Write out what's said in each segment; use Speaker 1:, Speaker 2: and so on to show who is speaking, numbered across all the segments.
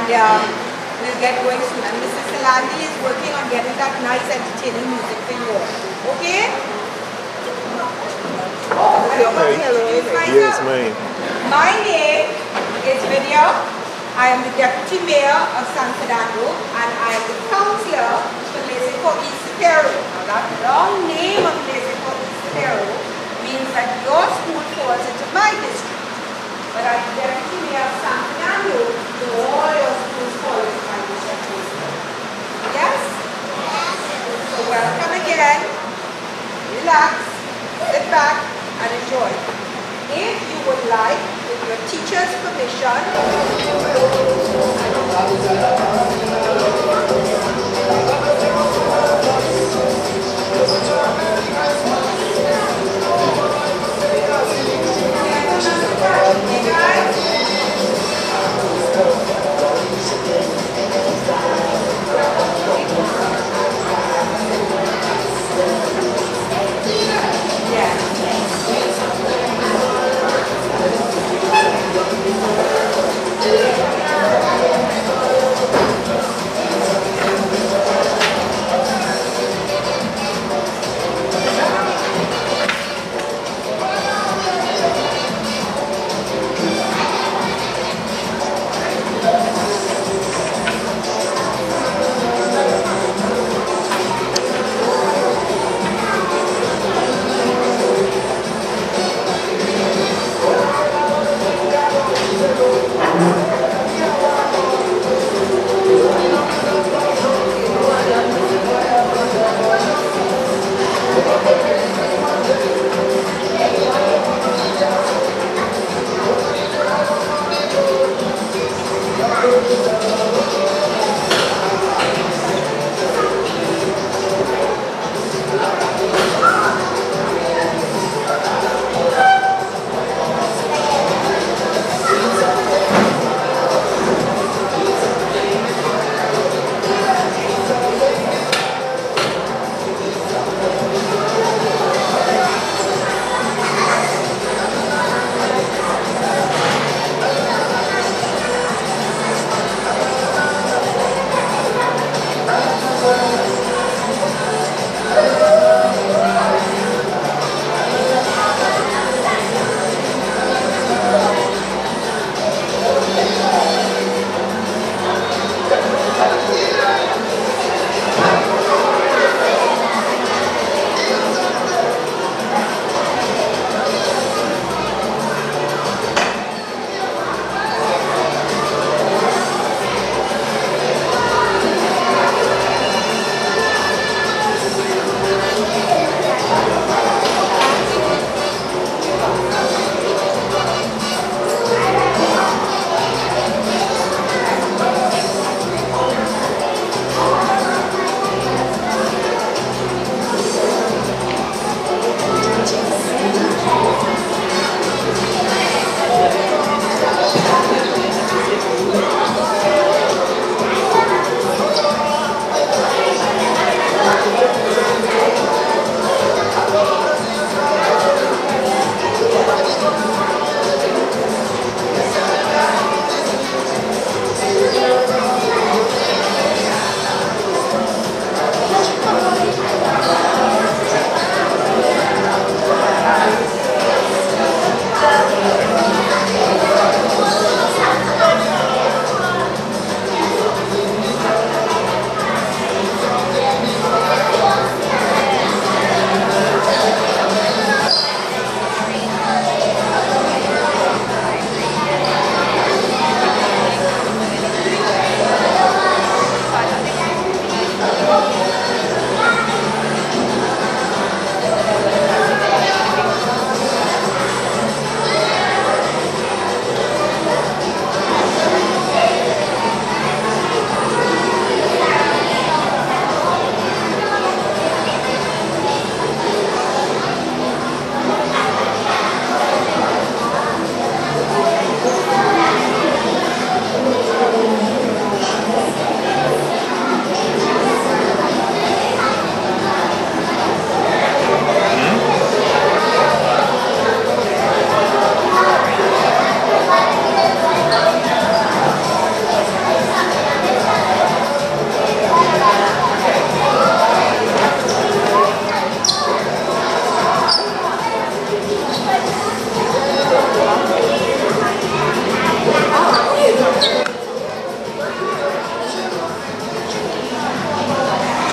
Speaker 1: we'll get going soon. And Mrs. Salandi is working on getting that nice entertaining music for you all. Okay?
Speaker 2: Yes, ma'am.
Speaker 1: My name is Vidya. I am the Deputy Mayor of San Fernando and I am the Councillor for Leseco East Supero. Now that long name of Leseco East Supero means that your school falls into my district. But as the Deputy Mayor of San Fernando, all your schools fall into my district. Yes? So welcome again. Relax, sit back and enjoy. If you would like, with your teacher's permission,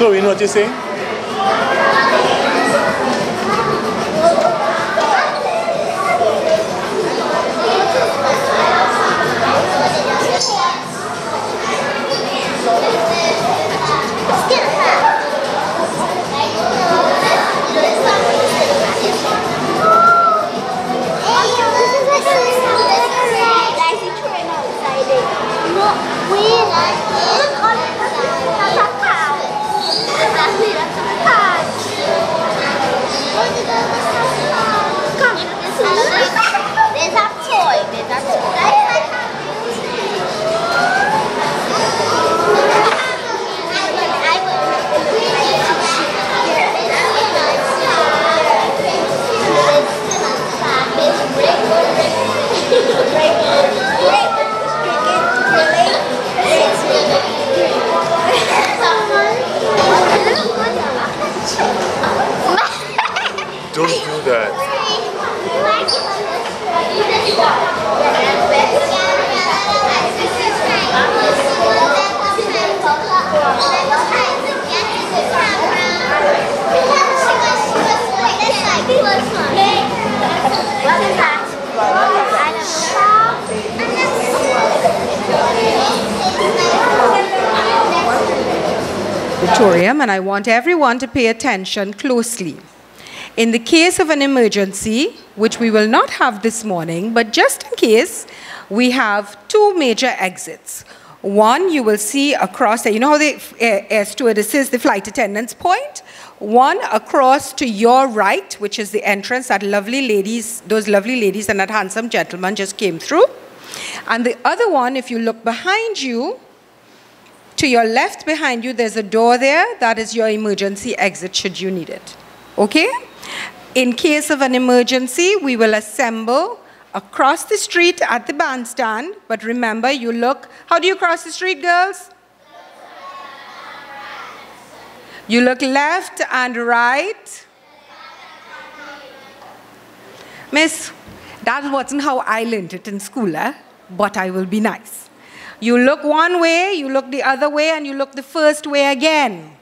Speaker 2: Chloe, you know what you're saying? Don't do that.
Speaker 1: Auditorium, and I want everyone to pay attention closely. In the case of an emergency, which we will not have this morning, but just in case, we have two major exits. One you will see across there. You know how the air stewardesses, the flight attendants point? One across to your right, which is the entrance that lovely ladies, those lovely ladies and that handsome gentleman just came through. And the other one, if you look behind you, to your left behind you, there's a door there. That is your emergency exit should you need it. Okay? In case of an emergency, we will assemble across the street at the bandstand. But remember, you look, how do you cross the street, girls? You look left and right. Miss, that wasn't how I learned it in school, but I will be nice. You look one way, you look the other way, and you look the first way again.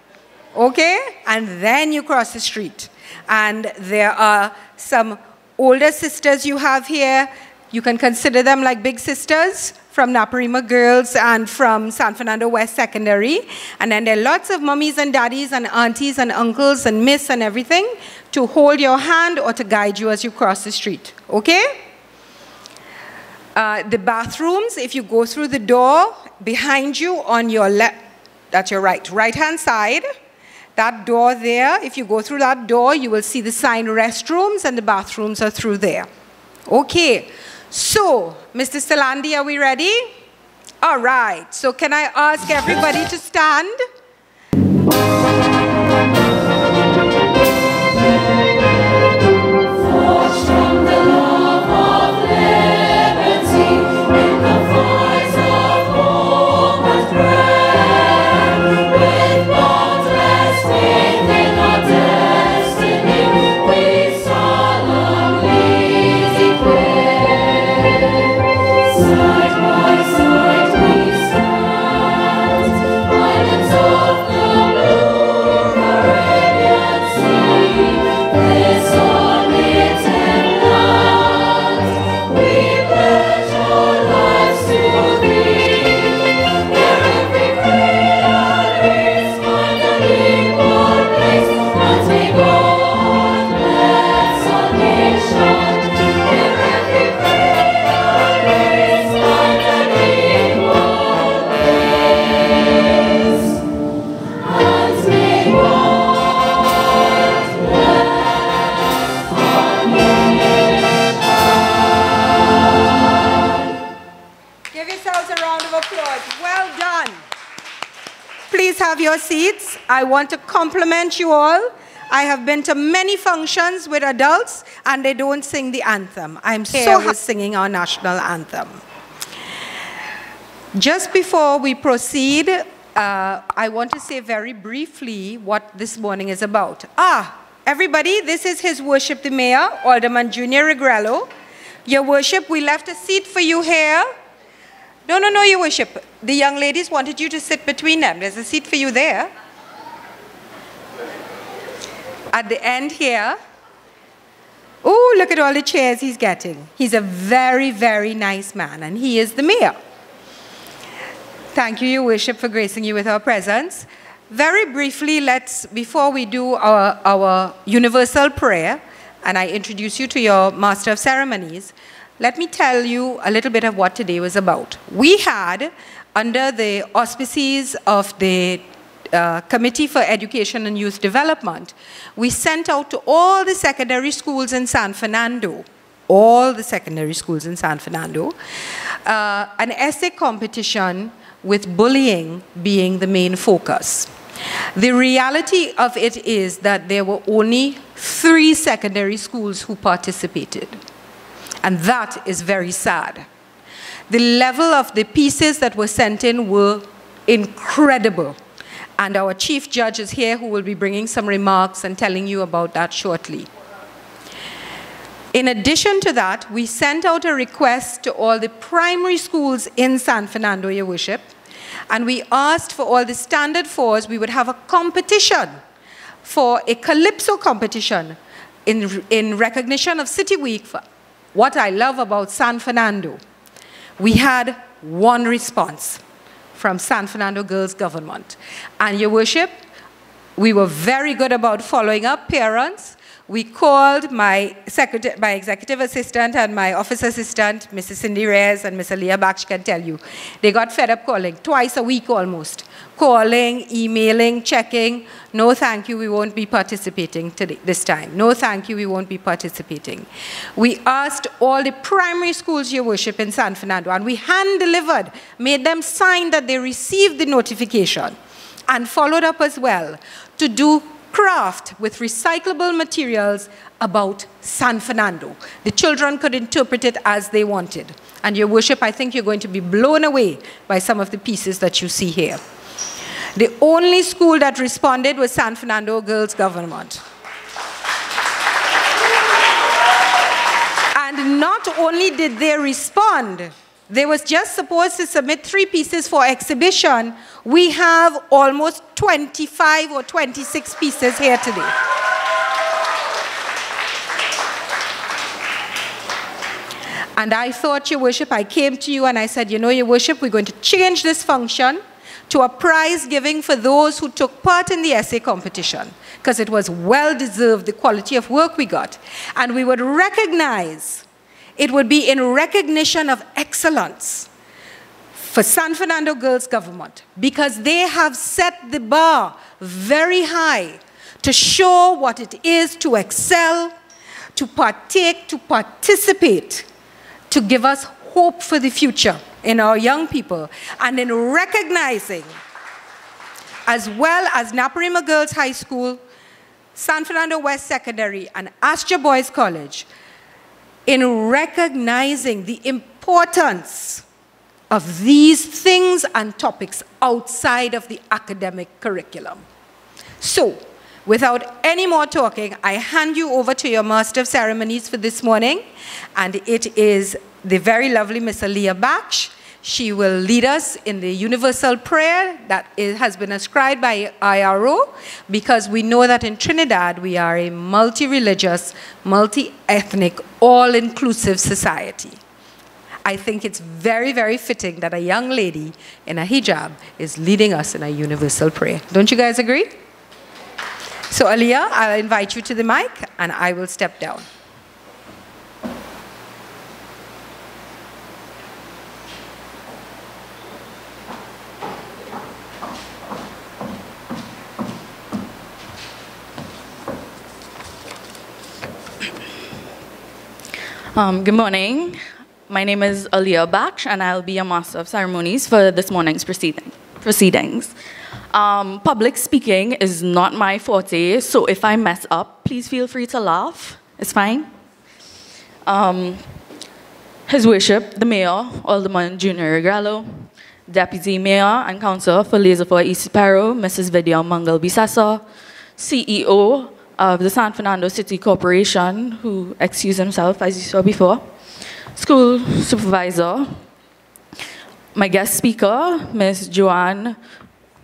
Speaker 1: Okay? And then you cross the street. And there are some older sisters you have here. You can consider them like big sisters from Naparima Girls and from San Fernando West Secondary. And then there are lots of mummies and daddies and aunties and uncles and miss and everything to hold your hand or to guide you as you cross the street. Okay? The bathrooms, if you go through the door behind you on your left, that's your right-hand side, that door there, if you go through that door, you will see the sign restrooms, and the bathrooms are through there. Okay, so, Mr. Salandi, are we ready? All right, so can I ask everybody to stand? Have your seats. I want to compliment you all. I have been to many functions with adults and they don't sing the anthem. I'm so happy singing our national anthem. Just before we proceed, I want to say very briefly what this morning is about. Everybody, this is His Worship the Mayor, Alderman Junior Regrello. Your Worship, we left a seat for you here. No, Your Worship. The young ladies wanted you to sit between them. There's a seat for you there. at the end here. Oh, look at all the chairs he's getting. He's a very, very nice man, and he is the mayor. Thank you, Your Worship, for gracing you with our presence. Very briefly, before we do our universal prayer, and I introduce you to your Master of Ceremonies, let me tell you a little bit of what today was about. We had, under the auspices of the Committee for Education and Youth Development, we sent out to all the secondary schools in San Fernando, an essay competition with bullying being the main focus. The reality of it is that there were only 3 secondary schools who participated, and that is very sad. The level of the pieces that were sent in were incredible. And our chief judge is here who will be bringing some remarks and telling you about that shortly. In addition to that, we sent out a request to all the primary schools in San Fernando, Your Worship, and we asked for all the standard 4s, we would have a competition for a calypso competition in recognition of City Week. For what I love about San Fernando, we had 1 response from San Fernando Girls Government. And Your Worship, we were very good about following up parents. We called my executive assistant and my office assistant, Mrs. Cindy Reyes and Miss Aliyah Baksh can tell you. They got fed up calling, twice a week almost. Calling, emailing, checking. No, thank you, we won't be participating this time. No, thank you, we won't be participating. We asked all the primary schools, Your Worship, in San Fernando, and we hand-delivered, made them sign that they received the notification, and followed up as well to do craft with recyclable materials about San Fernando. The children could interpret it as they wanted. And Your Worship, I think you're going to be blown away by some of the pieces that you see here. The only school that responded was San Fernando Girls Government. And not only did they respond, they was just supposed to submit 3 pieces for exhibition. We have almost 25 or 26 pieces here today. And I thought, Your Worship, I came to you and I said, you know, Your Worship, we're going to change this function to a prize giving for those who took part in the essay competition, because it was well-deserved, the quality of work we got. And we would recognize, it would be in recognition of excellence for San Fernando Girls Government, because they have set the bar very high to show what it is to excel, to partake, to participate, to give us hope for the future in our young people, and in recognizing, as well as Naparima Girls High School, San Fernando West Secondary, and Astra Boys College, in recognizing the importance of these things and topics outside of the academic curriculum. So, without any more talking, I hand you over to your Master of Ceremonies for this morning, and it is the very lovely Miss Aliyah Baksh. She will lead us in the universal prayer that has been ascribed by IRO, because we know that in Trinidad we are a multi-religious, multi-ethnic, all-inclusive society. I think it's very, very fitting that a young lady in a hijab is leading us in a universal prayer. Don't you guys agree? So Aliyah, I'll invite you to the mic and I will step down.
Speaker 3: Good morning. My name is Aliyah Baksh, and I'll be a Master of Ceremonies for this morning's proceedings. Public speaking is not my forte, so if I mess up, please feel free to laugh. It's fine. His Worship, the Mayor, Alderman Junior Regralo, Deputy Mayor and Councillor for Laserford East Sparrow, Mrs. Vidya Mangal Bisasa, CEO of the San Fernando City Corporation, who excused himself, as you saw before, School Supervisor, my guest speaker, Ms. Joanne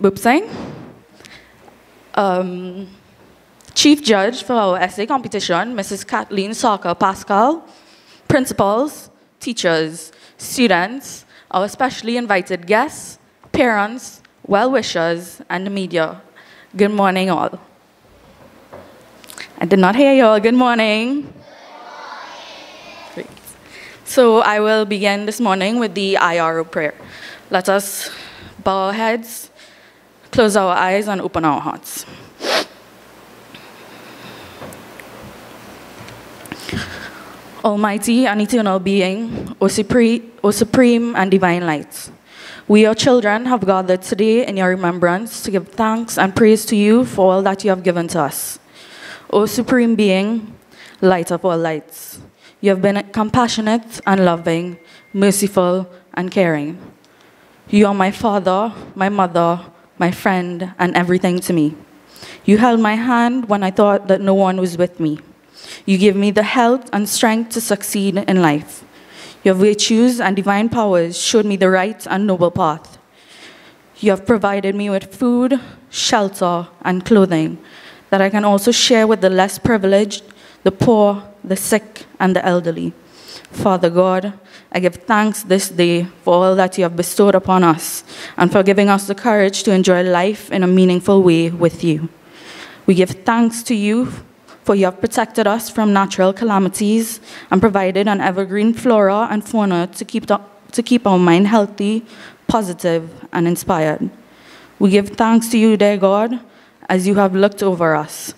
Speaker 3: Bupsang, Chief Judge for our essay competition, Mrs. Kathleen Sarker Pascal, principals, teachers, students, our specially invited guests, parents, well-wishers, and the media. Good morning, all. I did not hear you all. Good morning. Great. So I will begin this morning with the IRO prayer. Let us bow our heads, close our eyes, and open our hearts. Almighty and eternal being, O supreme and divine light, we, your children, have gathered today in your remembrance to give thanks and praise to you for all that you have given to us. O supreme being, light of all lights, you have been compassionate and loving, merciful and caring. You are my father, my mother, my friend, and everything to me. You held my hand when I thought that no one was with me. You gave me the health and strength to succeed in life. Your virtues and divine powers showed me the right and noble path. You have provided me with food, shelter, and clothing that I can also share with the less privileged, the poor, the sick, and the elderly. Father God, I give thanks this day for all that you have bestowed upon us and for giving us the courage to enjoy life in a meaningful way with you. We give thanks to you for you have protected us from natural calamities and provided an evergreen flora and fauna to keep our mind healthy, positive, and inspired. We give thanks to you, dear God, as you have looked over us.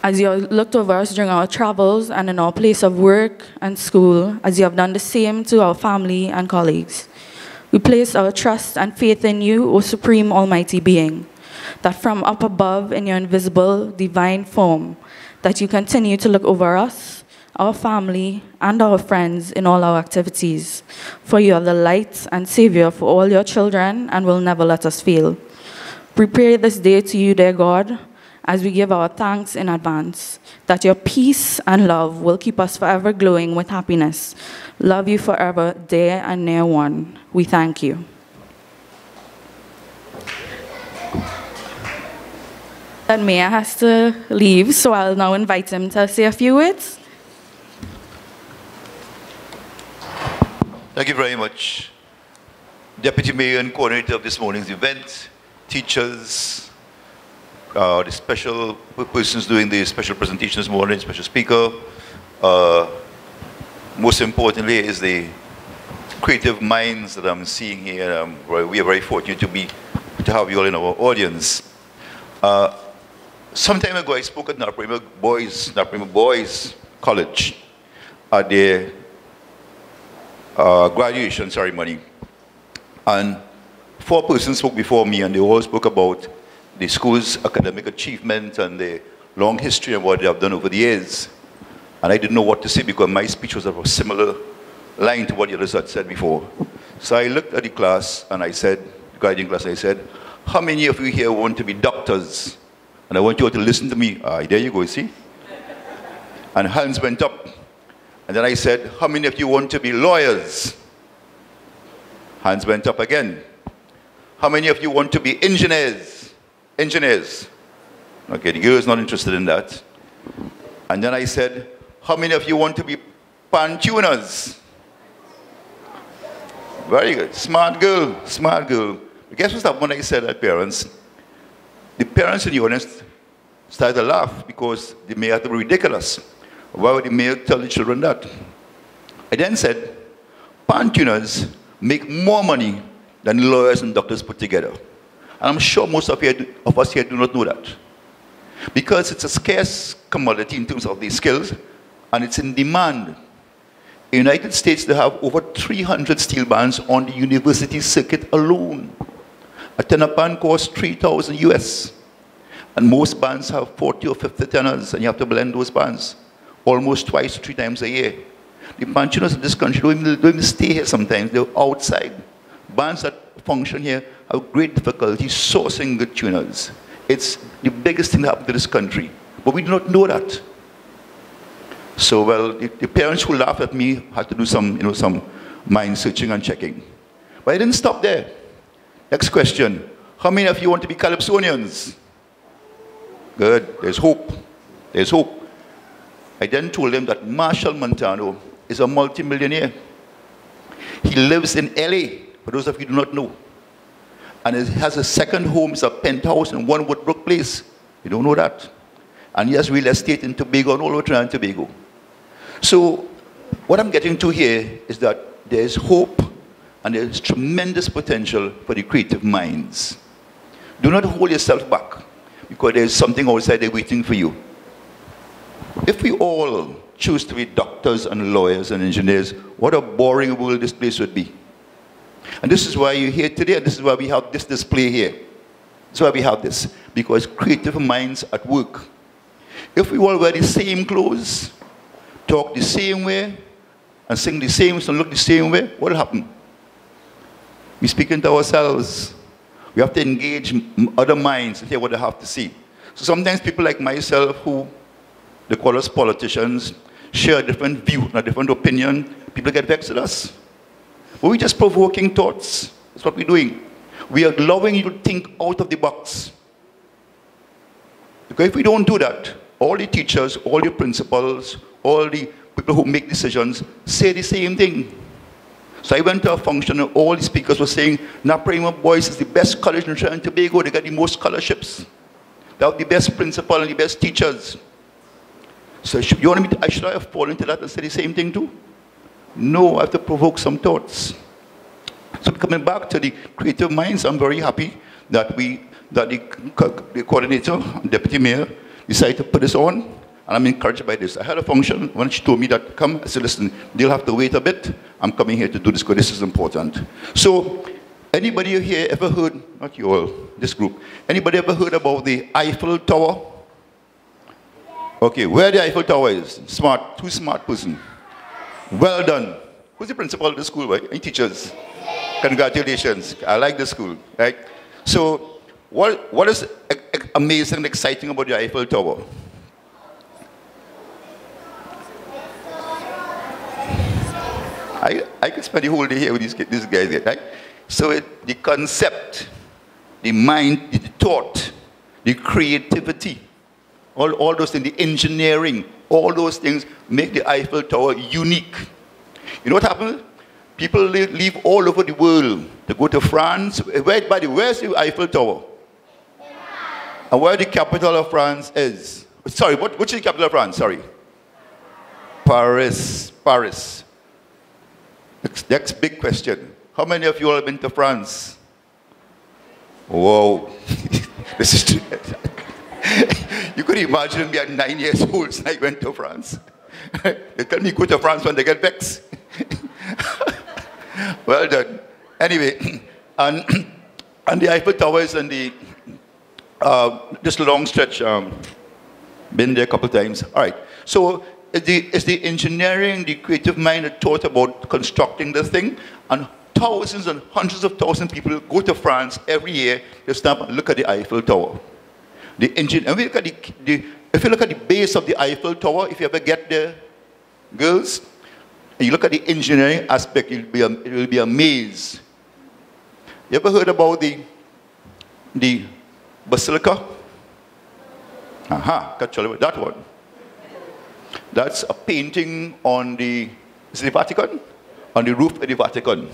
Speaker 3: As you have looked over us during our travels and in our place of work and school, as you have done the same to our family and colleagues. We place our trust and faith in you, O Supreme Almighty Being, that from up above in your invisible divine form, that you continue to look over us, our family, and our friends in all our activities. For you are the light and savior for all your children and will never let us fail. We pray this day to you, dear God, as we give our thanks in advance, that your peace and love will keep us forever glowing with happiness. Love you forever, dear and near one. We thank you. That Mayor has to leave, so I'll now invite him to say a few words.
Speaker 4: Thank you very much. Deputy Mayor and coordinator of this morning's event, teachers, the special persons doing the special presentation this morning, special speaker. Most importantly is the creative minds that I'm seeing here. We are very fortunate to have you all in our audience. Some time ago, I spoke at Naprima Boys College at their graduation ceremony. And 4 persons spoke before me, and they all spoke about the school's academic achievement and the long history of what they have done over the years. And I didn't know what to say because my speech was of a similar line to what the others had said before. So I looked at the class, and I said, the graduating class, I said, how many of you here want to be doctors? And I want you all to listen to me. There you go, see? And hands went up. And then I said, how many of you want to be lawyers? Hands went up again. How many of you want to be engineers? Engineers. Okay, the girl is not interested in that. And then I said, how many of you want to be pan tuners? Very good. Smart girl, smart girl. But guess what's up when I said that, parents? The parents in the audience started to laugh because the mayor had to be ridiculous. Why would the mayor tell the children that? I then said, pan tuners make more money than lawyers and doctors put together. And I'm sure most of us here do not know that. Because it's a scarce commodity in terms of these skills, and it's in demand. In the United States, they have over 300 steel bands on the university circuit alone. A tenor band costs $3,000 US. And most bands have 40 or 50 tenors, and you have to blend those bands almost 2 to 3 times a year. The band tuners in this country don't even stay here sometimes. They're outside. Bands that function here have great difficulty sourcing good tuners. It's the biggest thing that happened to this country. But we do not know that. So, well, the parents who laughed at me had to do some mind searching and checking. But I didn't stop there. Next question. How many of you want to be Calypsonians? Good. There's hope. There's hope. I then told them that Marshall Montano is a multimillionaire. He lives in LA, for those of you who do not know. And he has a second home, it's a penthouse in One Woodbrook Place. You don't know that. And he has real estate in Tobago and all over Trinidad and Tobago. So what I'm getting to here is that there is hope and there is tremendous potential for the creative minds. Do not hold yourself back because there is something outside there waiting for you. If we all choose to be doctors and lawyers and engineers, what a boring world this place would be. And this is why you're here today, and this is why we have this display here. That's why we have this, because creative minds at work. If we all wear the same clothes, talk the same way, and sing the same song, look the same way, what will happen? We're speaking to ourselves. We have to engage other minds to hear what they have to say. So sometimes people like myself who, they call us politicians, share a different view and a different opinion, people get vexed at us. But we're just provoking thoughts. That's what we're doing. We are allowing you to think out of the box. Because if we don't do that, all the teachers, all the principals, all the people who make decisions say the same thing. So I went to a function and all the speakers were saying, Naprima Boys is the best college in Trinidad and Tobago. They got the most scholarships. They have the best principal and the best teachers. So you want me to, should I have fallen into that and say the same thing too? No, I have to provoke some thoughts. So coming back to the creative minds, I'm very happy that the coordinator, deputy mayor, decided to put this on, and I'm encouraged by this. I had a function when she told me that, come, I said, listen, they'll have to wait a bit. I'm coming here to do this because this is important. So, anybody here ever heard, not you all, this group, anybody ever heard about the Eiffel Tower? Okay, where the Eiffel Tower is? Smart, too smart person. Well done. Who's the principal of the school, right? Any teachers? Congratulations. I like the school, right? So, what is amazing and exciting about the Eiffel Tower? I could spend the whole day here with these guys here, right? So the concept, the mind, the thought, the creativity, all those things, the engineering, all those things make the Eiffel Tower unique. You know what happened? People leave all over the world to go to France. Where's the Eiffel Tower? And where the capital of France is? Sorry, which is the capital of France? Sorry. Paris. Paris. Next big question. How many of you all have been to France? Whoa. This is too You could imagine me at 9 years old and I went to France. They tell me go to France when they get vexed. Well done. Anyway, and the Eiffel Tower is in the, just a long stretch, been there a couple of times. All right, so it's the engineering, the creative mind that thought about constructing this thing, and thousands and hundreds of thousands of people go to France every year to stop and look at the Eiffel Tower. The engine, and we look at if you look at the base of the Eiffel Tower, if you ever get there, girls, and you look at the engineering aspect, it will be amazed. You ever heard about the Basilica? Aha, can't tell you about that one. That's a painting on is it the Vatican? On the roof of the Vatican.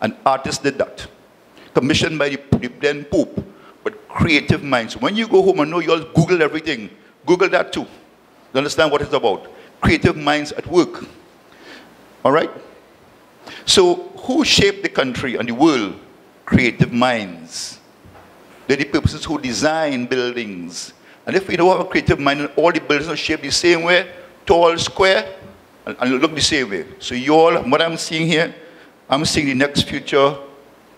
Speaker 4: An artist did that. Commissioned by the then Pope, but creative minds. When you go home, I know you all Google everything. Google that too. To understand what it's about. Creative minds at work. All right? So, who shaped the country and the world? Creative minds. They're the persons who design buildings. And if we don't have a creative mind, and all the buildings are shaped the same way, tall, square, and look the same way. So you all, what I'm seeing here, I'm seeing the next future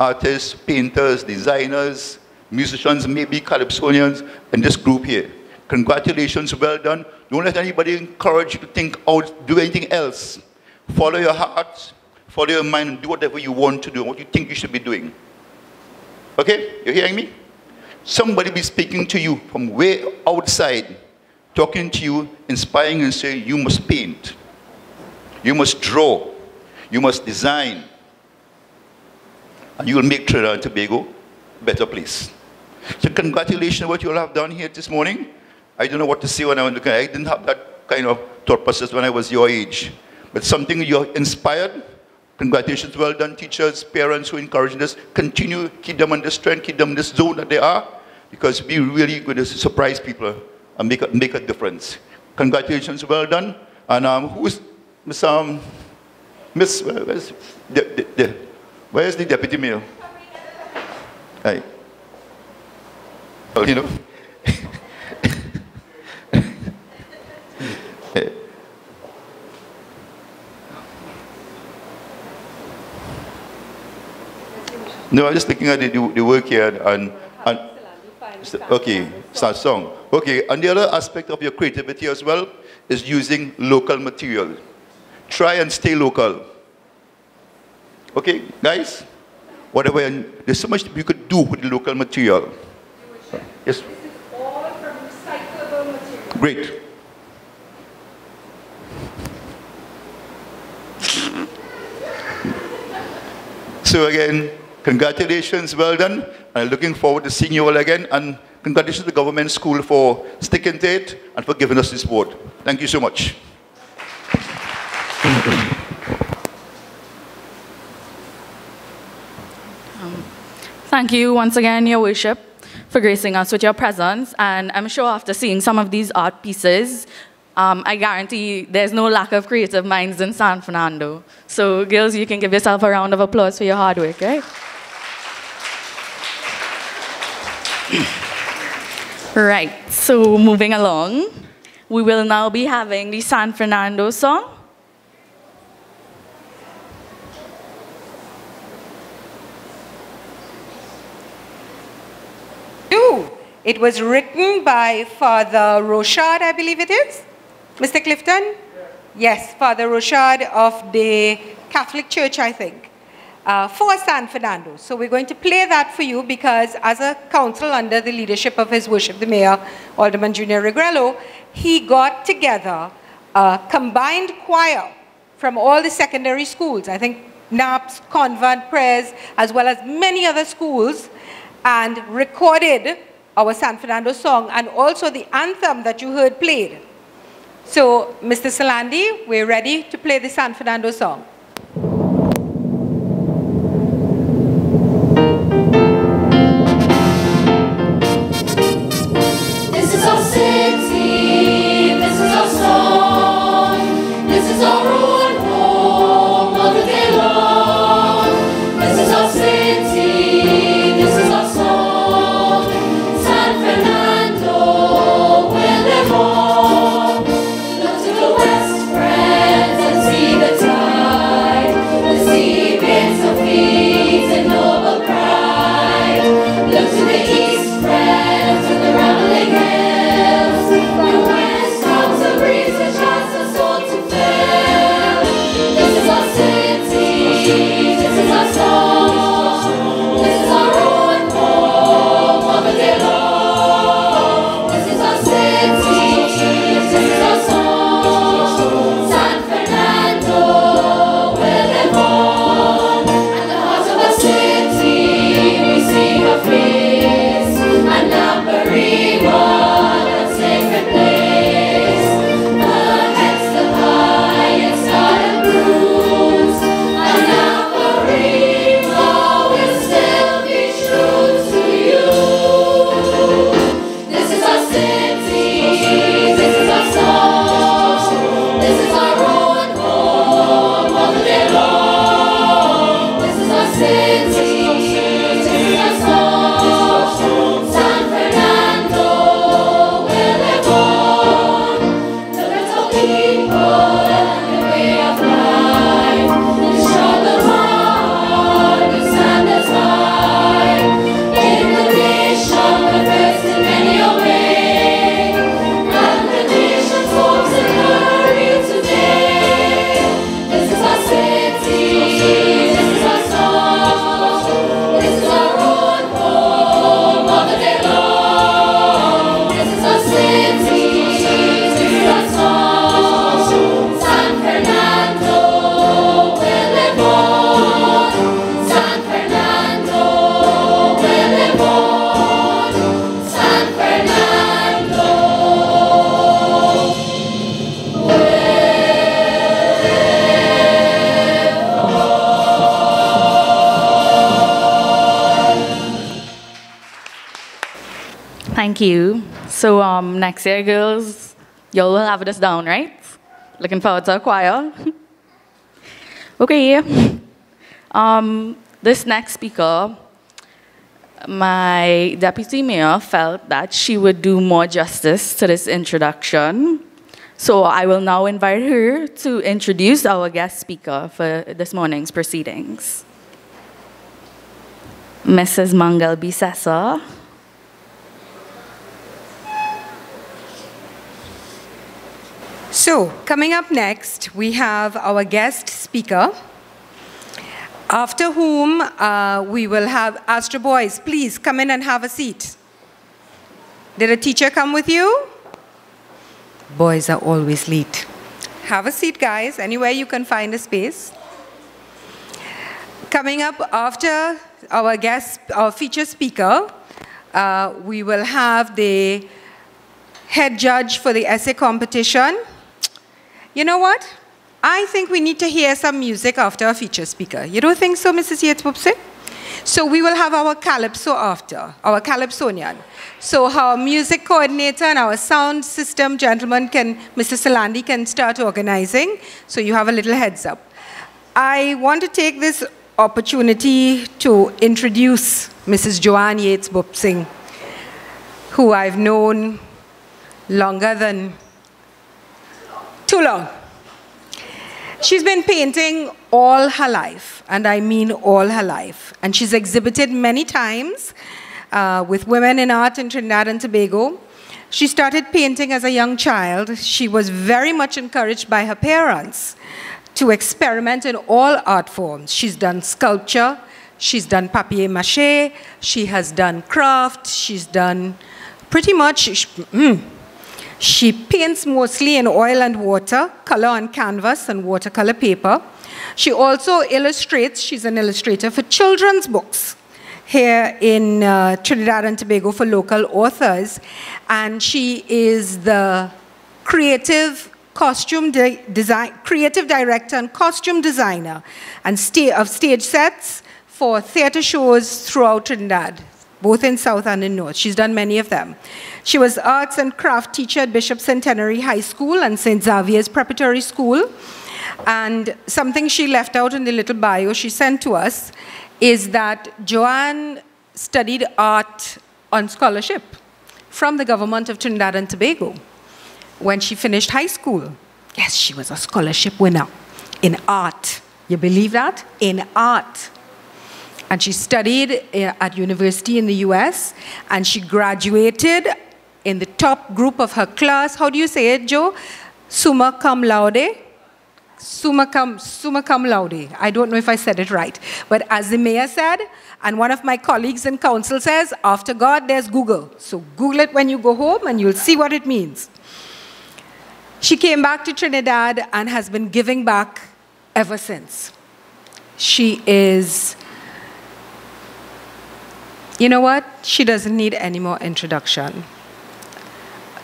Speaker 4: artists, painters, designers, musicians, maybe calypsonians in this group here. Congratulations, well done. Don't let anybody encourage you to think out, do anything else. Follow your heart, follow your mind, and do whatever you want to do, what you think you should be doing. Okay, you're hearing me? Somebody be speaking to you from way outside, talking to you, inspiring and saying, you must paint, you must draw, you must design, and you will make Trinidad and Tobago a better place. So congratulations on what you all have done here this morning. I don't know what to say when I was looking. I didn't have that kind of thought process when I was your age. But something you're inspired. Congratulations, well done, teachers, parents who encourage this. Continue, keep them on this trend, keep them in this zone that they are, because we're really going to surprise people and make a difference. Congratulations, well done. And who's Miss, where's the deputy mayor? Hi. Well, you know. No, I'm just looking at the work here and okay, start song. Okay, and the other aspect of your creativity as well is using local material. Try and stay local. Okay, guys? Whatever, there's so much you could do with the local material. Yes?
Speaker 1: This is all from recyclable material.
Speaker 4: Great. So again, congratulations, well done. I'm looking forward to seeing you all again. And congratulations to the government school for sticking to it and for giving us this award. Thank you so much.
Speaker 3: Thank you once again, Your Worship, for gracing us with your presence. And I'm sure after seeing some of these art pieces, I guarantee there's no lack of creative minds in San Fernando. So girls, you can give yourself a round of applause for your hard work, right? Right, so moving along, we will now be having the San Fernando song.
Speaker 1: It was written by Father Rochard, I believe it is. Mr. Clifton? Yes, Father Rochard of the Catholic Church, I think, for San Fernando. So we're going to play that for you because as a council under the leadership of His Worship the Mayor, Alderman Junior Regrello, he got together a combined choir from all the secondary schools, I think NAPS, Convent, Prayers, as well as many other schools, and recorded our San Fernando song and also the anthem that you heard played. So, Mr. Salandi, we're ready to play the San Fernando song.
Speaker 5: This is our city, this is our song, this is our own home all the day long. This is our city, this is our song, San Fernando will live on. Look to the west, friends, and see the tide, the sea bids of peace and noble pride. Look to the east, friends, and the rambling hills. The west comes a breeze which has the soul to fill. This is our city, this is our song, this is our own home all the day long. This is our city, this is our song, San Fernando will live on. At the heart of our city we see her face, and Nambarima, that sacred place. Her head still high and scarred and bruised, and Nambarima will still be true to you. This is our city, this is our song, this is our own home all the day long. This is our city, this is our song, San Fernando will live on. Look at our people and their way of life, the struggle hard, the standards high. In the nation confessed in many a way, and the nation's hopes and hurry today. This is our city, this is our song, this is our own home all the day long. This is our city, this is our song, San Fernando
Speaker 3: Thank you. So next year, girls, y'all will have this down, right? Looking forward to a choir. Okay. This next speaker, my deputy mayor felt that she would do more justice to this introduction. So I will now invite her to introduce our guest speaker for this morning's proceedings. Mrs. Mangal Bisasa.
Speaker 1: So, coming up next, we have our guest speaker, after whom we will have Astro Boys. Please come in and have a seat. Did a teacher come with you? Boys are always late. Have a seat, guys, anywhere you can find a space. Coming up after our feature speaker, we will have the head judge for the essay competition. You know what? I think we need to hear some music after our feature speaker. You don't think so, Mrs. Yates-Wupse? So we will have our calypso after, our calypsonian. So our music coordinator and our sound system gentleman Mr. Salandi can start organizing, so you have a little heads up. I want to take this opportunity to introduce Mrs. Joanne Yates-Wupse, who I've known longer than too long. She's been painting all her life, and I mean all her life. And she's exhibited many times with women in art in Trinidad and Tobago. She started painting as a young child. She was very much encouraged by her parents to experiment in all art forms. She's done sculpture, she's done papier-mâché, she has done craft, she's done pretty much. She paints mostly in oil and water, color on canvas and watercolor paper. She also illustrates, she's an illustrator for children's books here in Trinidad and Tobago for local authors. And she is the creative creative director and costume designer and of stage sets for theater shows throughout Trinidad, both in South and in North. She's done many of them. She was arts and craft teacher at Bishop Centenary High School and St. Xavier's Preparatory School. And something she left out in the little bio she sent to us is that Joanne studied art on scholarship from the government of Trinidad and Tobago when she finished high school. Yes, she was a scholarship winner in art. You believe that? In art. And she studied at university in the US, and she graduated in the top group of her class. How do you say it, Joe? Summa cum laude? Summa cum laude. I don't know if I said it right. But as the mayor said, and one of my colleagues in council says, after God, there's Google. So Google it when you go home, and you'll see what it means. She came back to Trinidad and has been giving back ever since. She is... You know what? She doesn't need any more introduction.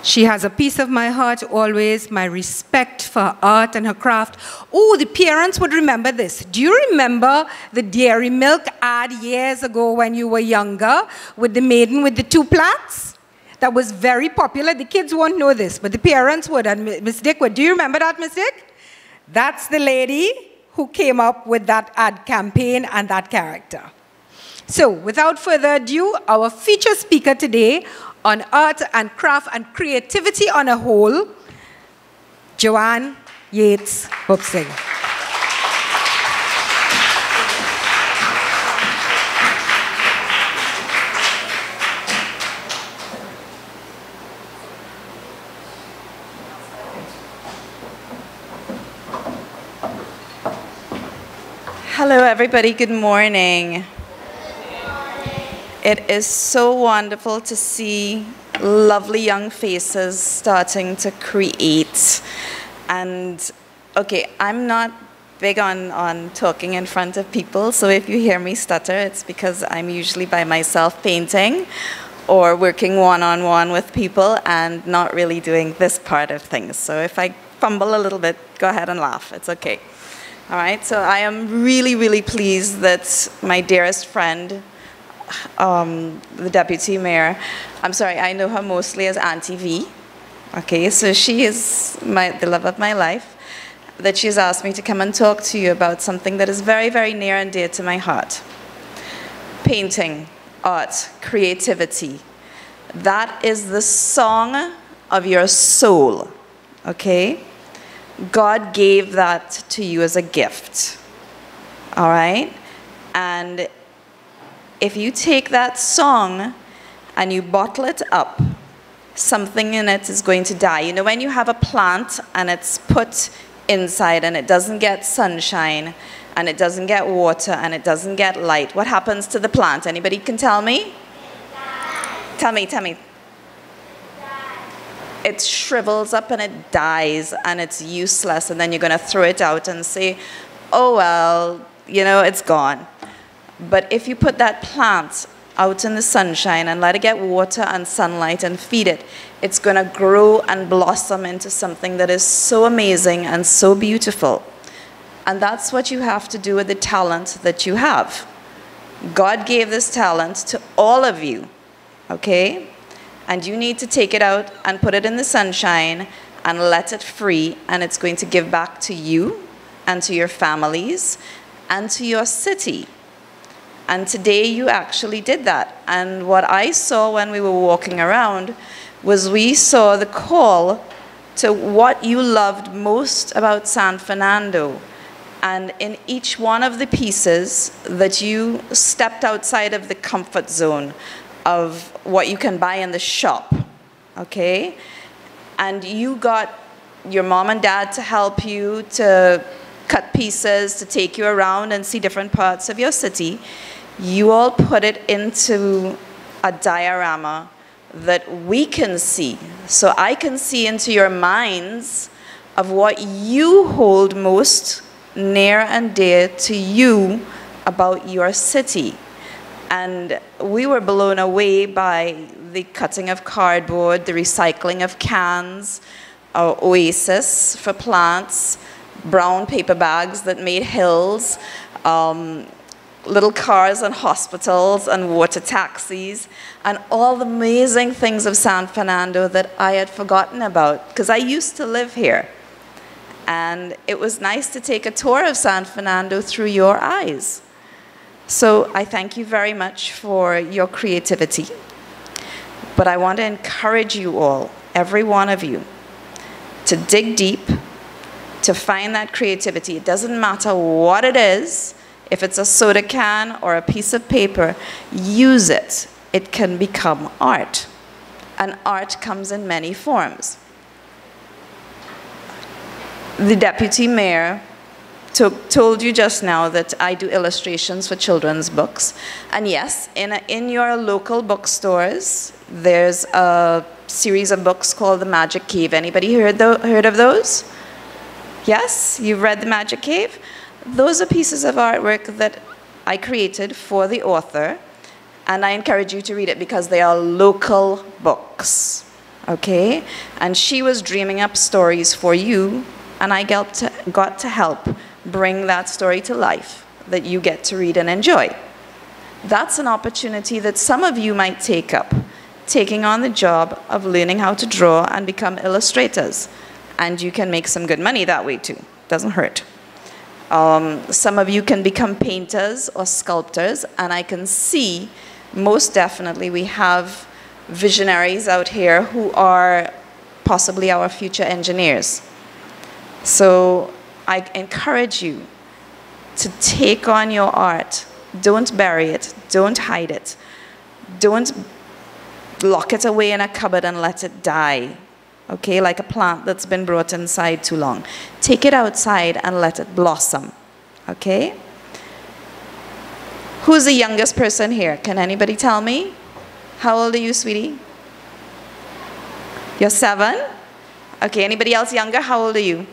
Speaker 1: She has a piece of my heart always, my respect for her art and her craft. Oh, the parents would remember this. Do you remember the dairy milk ad years ago when you were younger with the maiden with the two plaits? That was very popular. The kids won't know this, but the parents would, and Miss Dick would. Do you remember that, Miss Dick? That's the lady who came up with that ad campaign and that character. So, without further ado, our feature speaker today on art and craft and creativity on a whole, Joanne Yates-Wupse.
Speaker 6: Hello, everybody. Good morning. It is so wonderful to see lovely young faces starting to create. And, okay, I'm not big on talking in front of people, so if you hear me stutter, it's because I'm usually by myself painting or working one-on-one with people and not really doing this part of things. So if I fumble a little bit, go ahead and laugh. It's okay. All right, so I am really, really pleased that my dearest friend, the deputy mayor. I'm sorry, I know her mostly as Auntie V. Okay, so she is the love of my life, that she's asked me to come and talk to you about something that is very, very near and dear to my heart. Painting, art, creativity. That is the song of your soul, okay? God gave that to you as a gift, all right? And if you take that song and you bottle it up, something in it is going to die. You know, when you have a plant and it's put inside and it doesn't get sunshine and it doesn't get water and it doesn't get light, what happens to the plant? Anybody can tell me? Tell me. It shrivels up and it dies and it's useless, and then you're going to throw it out and say, oh well, you know, it's gone. But if you put that plant out in the sunshine and let it get water and sunlight and feed it, it's going to grow and blossom into something that is so amazing and so beautiful. And that's what you have to do with the talent that you have. God gave this talent to all of you, okay? And you need to take it out and put it in the sunshine and let it free, and it's going to give back to you and to your families and to your city. And today you actually did that. And what I saw when we were walking around was we saw the call to what you loved most about San Fernando. And in each one of the pieces that you stepped outside of the comfort zone of what you can buy in the shop, okay? And you got your mom and dad to help you to cut pieces, to take you around and see different parts of your city. You all put it into a diorama that we can see. So I can see into your minds of what you hold most near and dear to you about your city. And we were blown away by the cutting of cardboard, the recycling of cans, our oasis for plants, brown paper bags that made hills, little cars and hospitals and water taxis, and all the amazing things of San Fernando that I had forgotten about, because I used to live here. And it was nice to take a tour of San Fernando through your eyes. So I thank you very much for your creativity. But I want to encourage you all, every one of you, to dig deep, to find that creativity. It doesn't matter what it is. If it's a soda can or a piece of paper, use it. It can become art. And art comes in many forms. The deputy mayor told you just now that I do illustrations for children's books. And yes, in your local bookstores, there's a series of books called The Magic Cave. Anybody heard of those? Yes? You've read The Magic Cave? Those are pieces of artwork that I created for the author, and I encourage you to read it because they are local books, okay? And she was dreaming up stories for you, and I got to help bring that story to life that you get to read and enjoy. That's an opportunity that some of you might take up, taking on the job of learning how to draw and become illustrators. And you can make some good money that way too. Doesn't hurt. Some of you can become painters or sculptors, and I can see most definitely we have visionaries out here who are possibly our future engineers. So I encourage you to take on your art. Don't bury it. Don't hide it. Don't lock it away in a cupboard and let it die. Okay, like a plant that's been brought inside too long. Take it outside and let it blossom, okay? Who's the youngest person here? Can anybody tell me? How old are you, sweetie? You're 7? Okay, anybody else younger? How old are you?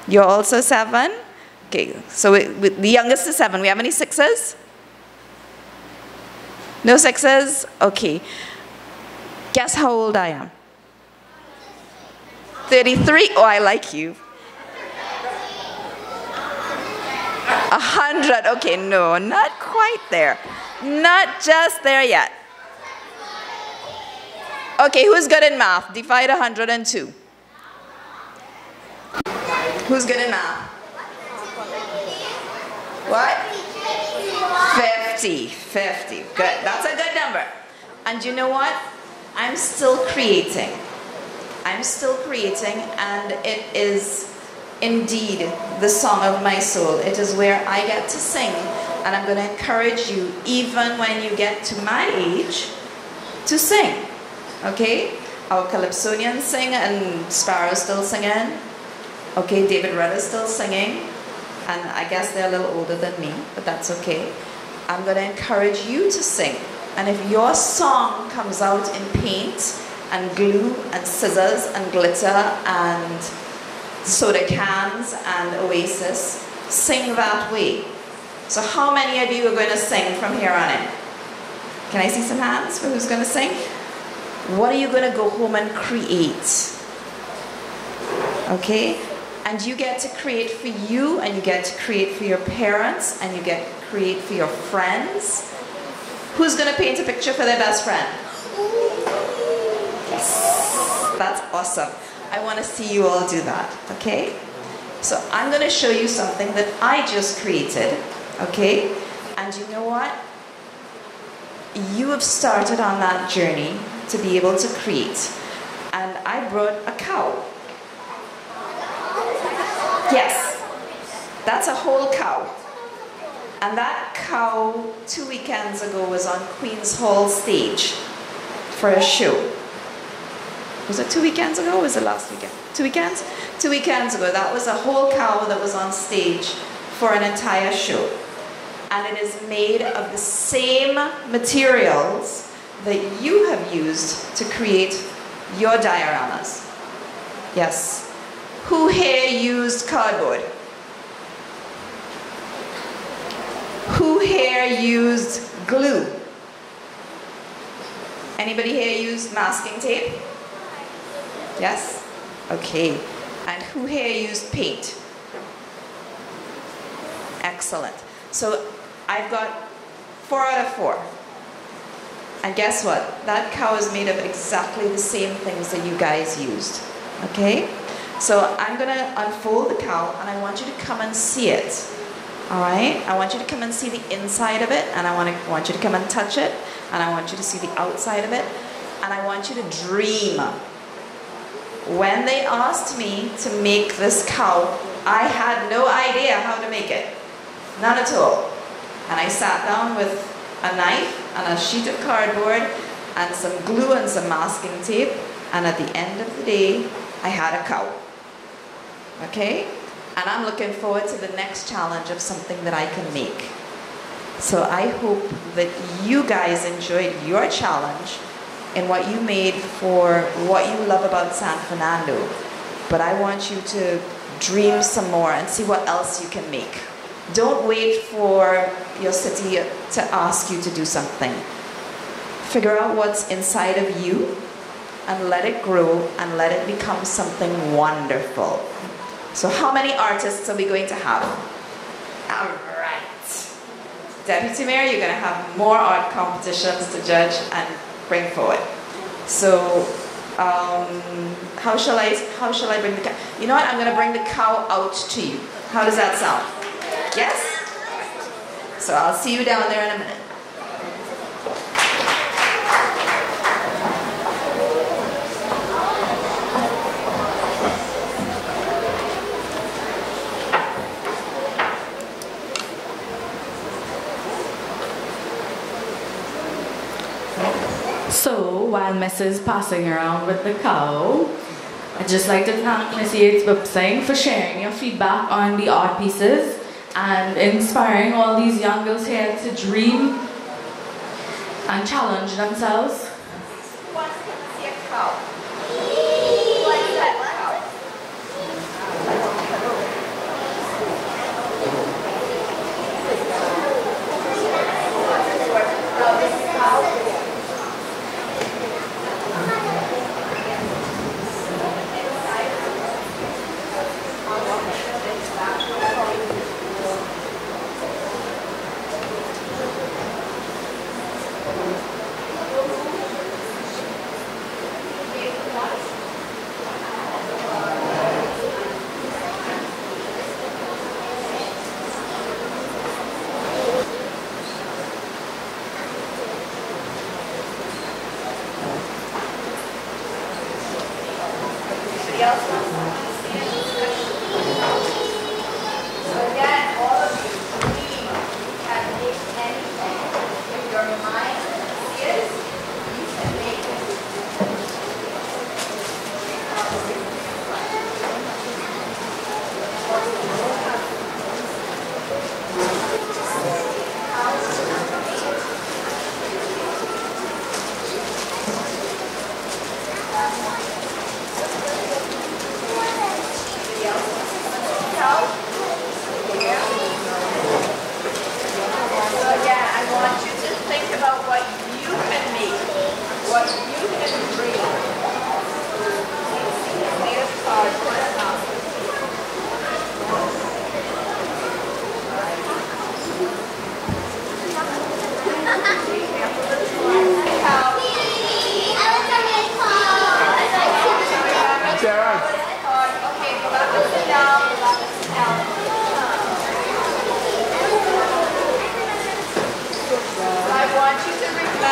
Speaker 6: You're also 7? Okay, so the youngest is 7. We have any 6s? No 6s? Okay. Guess how old I am? 33? Oh, I like you. 100. Okay, no, not quite there. Not just there yet. Okay, who's good in math? Divide 102. Who's good in math? What? 50. 50. Good. That's a good number. And you know what? I'm still creating. I'm still creating, and it is indeed the song of my soul. It is where I get to sing, and I'm going to encourage you, even when you get to my age, to sing. Okay? Our Calypsonians sing, and Sparrow's still singing. Okay, David Rudd is still singing, and I guess they're a little older than me, but that's okay. I'm going to encourage you to sing. And if your song comes out in paint and glue and scissors and glitter and soda cans and Oasis, sing that way. So how many of you are going to sing from here on in? Can I see some hands for who's going to sing? What are you going to go home and create? Okay? And you get to create for you, and you get to create for your parents, and you get to create for your friends. Who's going to paint a picture for their best friend? Yes. That's awesome. I want to see you all do that, okay? So I'm going to show you something that I just created, okay? And you know what? You have started on that journey to be able to create. And I brought a cow. Yes, that's a whole cow. And that cow 2 weekends ago was on Queen's Hall stage for a show. Was it 2 weekends ago or was it last weekend? 2 weekends? 2 weekends ago. That was a whole cow that was on stage for an entire show. And it is made of the same materials that you have used to create your dioramas. Yes. Who here used cardboard? Who here used glue? Anybody here used masking tape? Yes? Okay. And who here used paint? Excellent. So I've got 4 out of 4. And guess what? That cow is made of exactly the same things that you guys used. Okay? So I'm going to unfold the cow, and I want you to come and see it. All right? I want you to come and see the inside of it, and I want you to come and touch it, and I want you to see the outside of it, and I want you to dream. When they asked me to make this cow, I had no idea how to make it. None at all. And I sat down with a knife and a sheet of cardboard and some glue and some masking tape, and at the end of the day, I had a cow. Okay? And I'm looking forward to the next challenge of something that I can make. So I hope that you guys enjoyed your challenge in what you made for what you love about San Fernando. But I want you to dream some more and see what else you can make. Don't wait for your city to ask you to do something. Figure out what's inside of you and let it grow and let it become something wonderful. So how many artists are we going to have? All right. Deputy Mayor, you're going to have more art competitions to judge and bring forward. So how shall I bring the cow? You know what? I'm going to bring the cow out to you. How does that sound? Yes? So I'll see you down there in a minute.
Speaker 3: So, while Mrs. passing around with the cow, I'd just like to thank Miss Yates Bipsing for sharing your feedback on the art pieces and inspiring all these young girls here to dream and challenge themselves.
Speaker 1: Who wants to see a cow?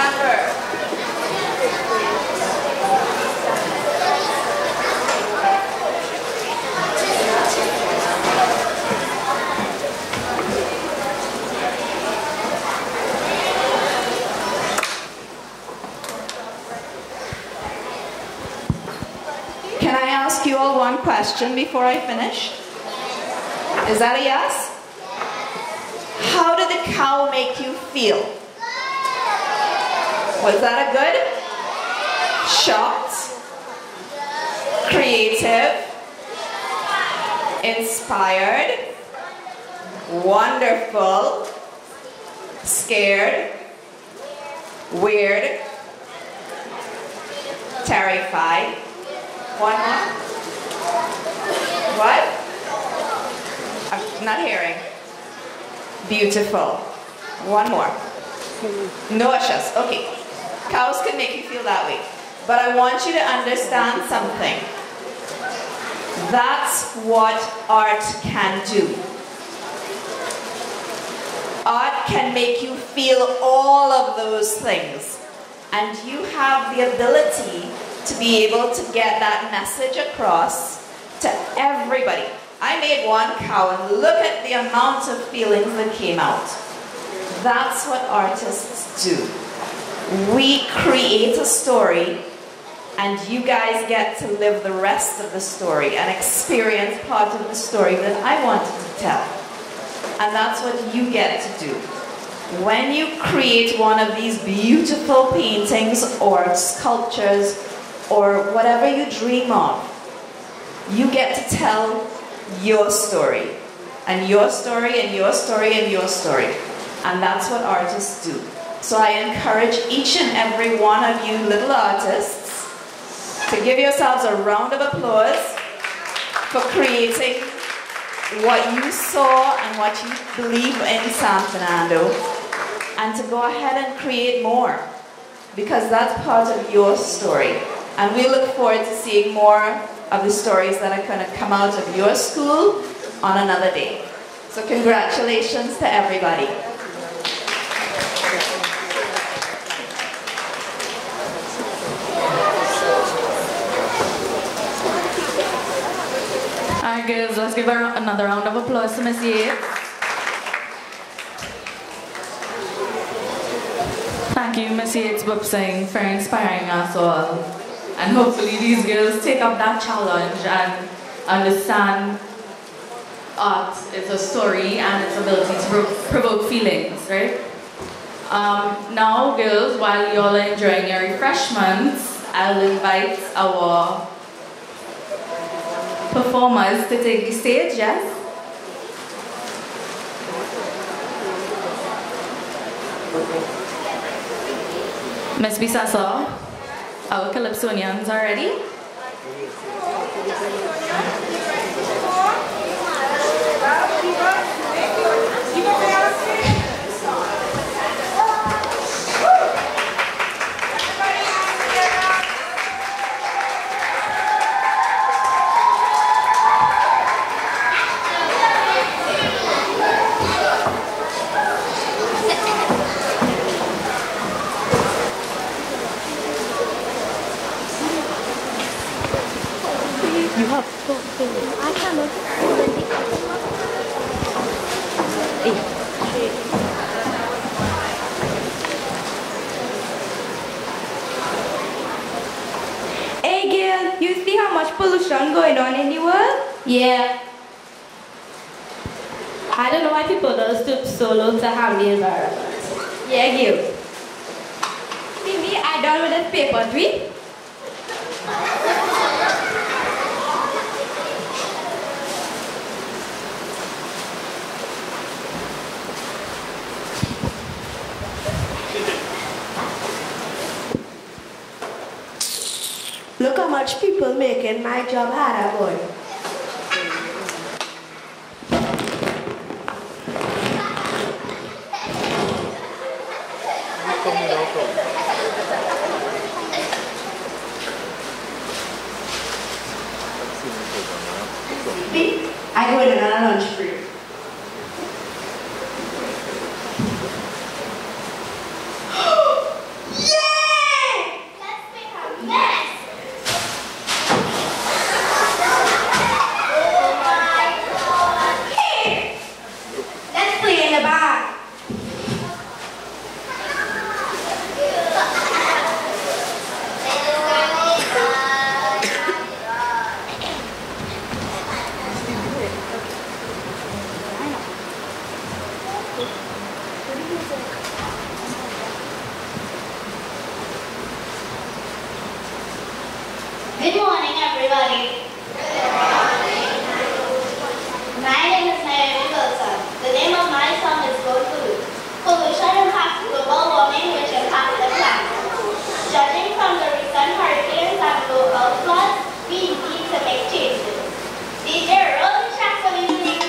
Speaker 6: Amber. Can I ask you all one question before I finish? Is that a yes? How did the cow make you feel? Was that a good? Shocked? Creative? Inspired? Wonderful? Scared? Weird? Terrified? One more? What? I'm not hearing. Beautiful. One more. Nauseous. Okay. Cows can make you feel that way. But I want you to understand something. That's what art can do. Art can make you feel all of those things. And you have the ability to be able to get that message across to everybody. I made one cow and look at the amount of feelings that came out. That's what artists do. We create a story and you guys get to live the rest of the story and experience part of the story that I wanted to tell. And that's what you get to do. When you create one of these beautiful paintings or sculptures or whatever you dream of, you get to tell your story. And your story and your story and your story. And that's what artists do. So I encourage each and every one of you little artists to give yourselves a round of applause for creating what you saw and what you believe in San Fernando, and to go ahead and create more, because that's part of your story. And we look forward to seeing more of the stories that are going to come out of your school on another day. So congratulations to everybody.
Speaker 3: Alright girls, let's give her another round of applause to Miss Yates. Thank you, Miss Yates Bubsing, for inspiring us all. And hopefully these girls take up that challenge and understand art is a story and its ability to provoke feelings, right? Now girls, while you all are enjoying your refreshments, I'll invite our performers to take the stage, yes? Miss Bisasa, our Calypsonians are ready?
Speaker 7: I cannot.
Speaker 8: Hey girl, you see how much pollution going on in the world?
Speaker 7: Yeah. I don't know why people don't stoop so low to harm the environment.
Speaker 8: Yeah, girl. See me, I done with this paper tree.
Speaker 7: Look how much people making my job harder, boy. I go in another lunch break.
Speaker 9: am Clifton. The name of my song is Good Food. Pollution impacts global warming, which impacts the planet. Judging from the recent hurricanes and local floods, we need to make changes. DJ, roll the track for me, please.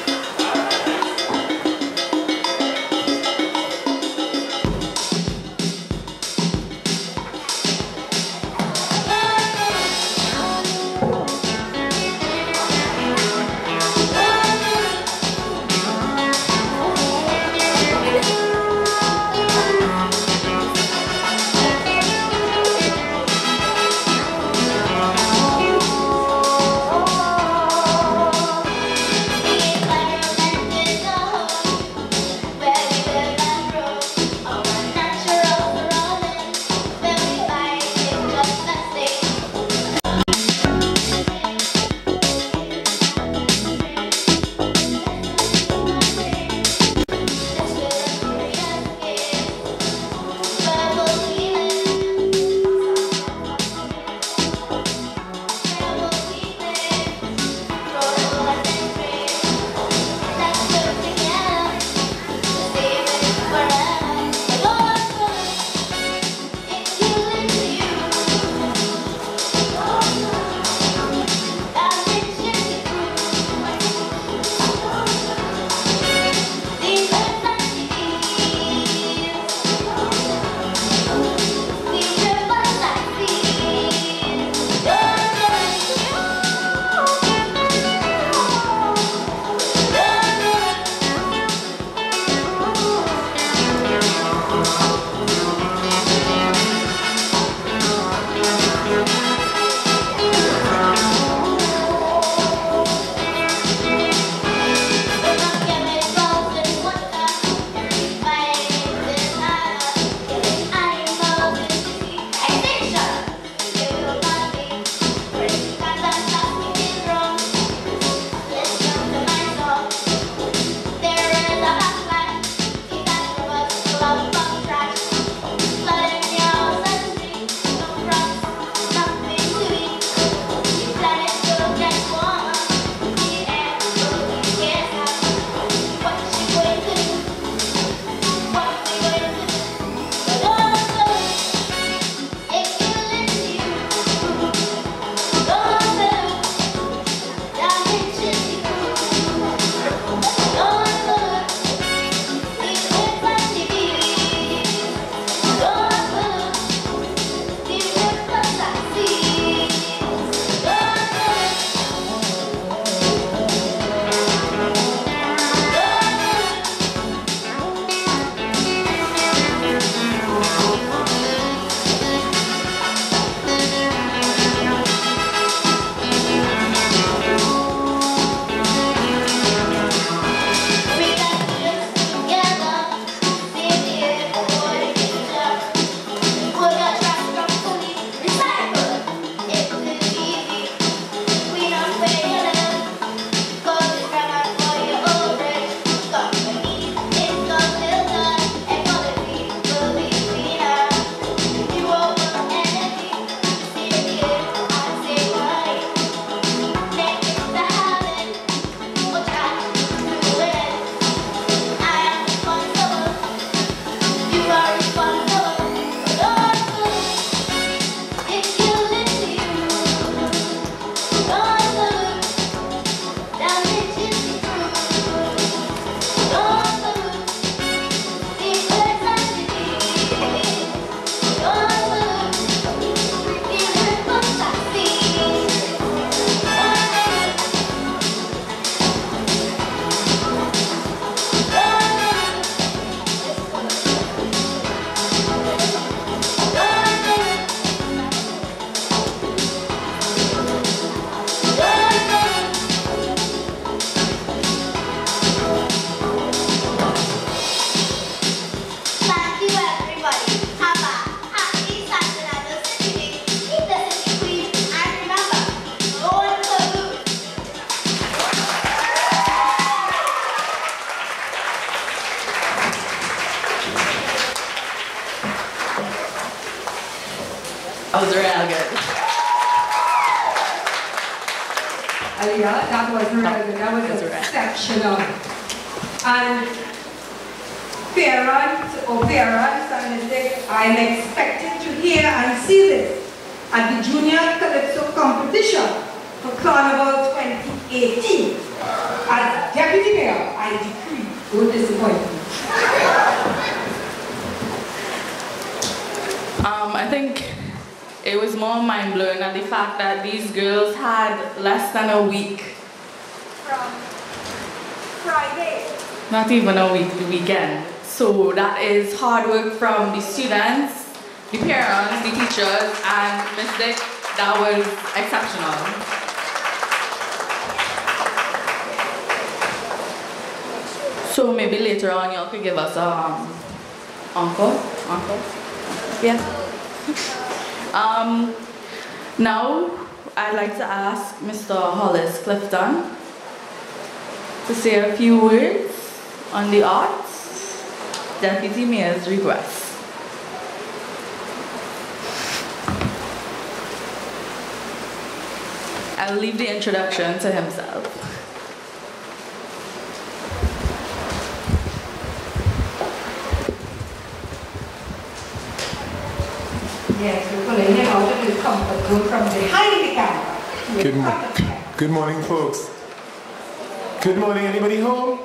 Speaker 3: That was real good.
Speaker 10: Yeah, that was real good. That was exceptional.
Speaker 1: And parents and I'm expected to hear and see this at the Junior Calypso Competition for Carnival 2018. As Deputy Mayor, I decree, don't disappoint me.
Speaker 3: I think it was more mind-blowing at the fact that these girls had less than a week.
Speaker 1: From Friday.
Speaker 3: Not even a week, the weekend. So that is hard work from the students, the parents, the teachers, and Ms. Dick. That was exceptional. So maybe later on y'all could give us a encore? Yeah. Now I'd like to ask Mr. Hollis Clifton to say a few words on the arts, Deputy Mayor's request. I'll leave the introduction to himself.
Speaker 1: Yes, we're pulling him out of his comfort zone from behind the camera.
Speaker 10: Good morning, folks. Good morning. Anybody home?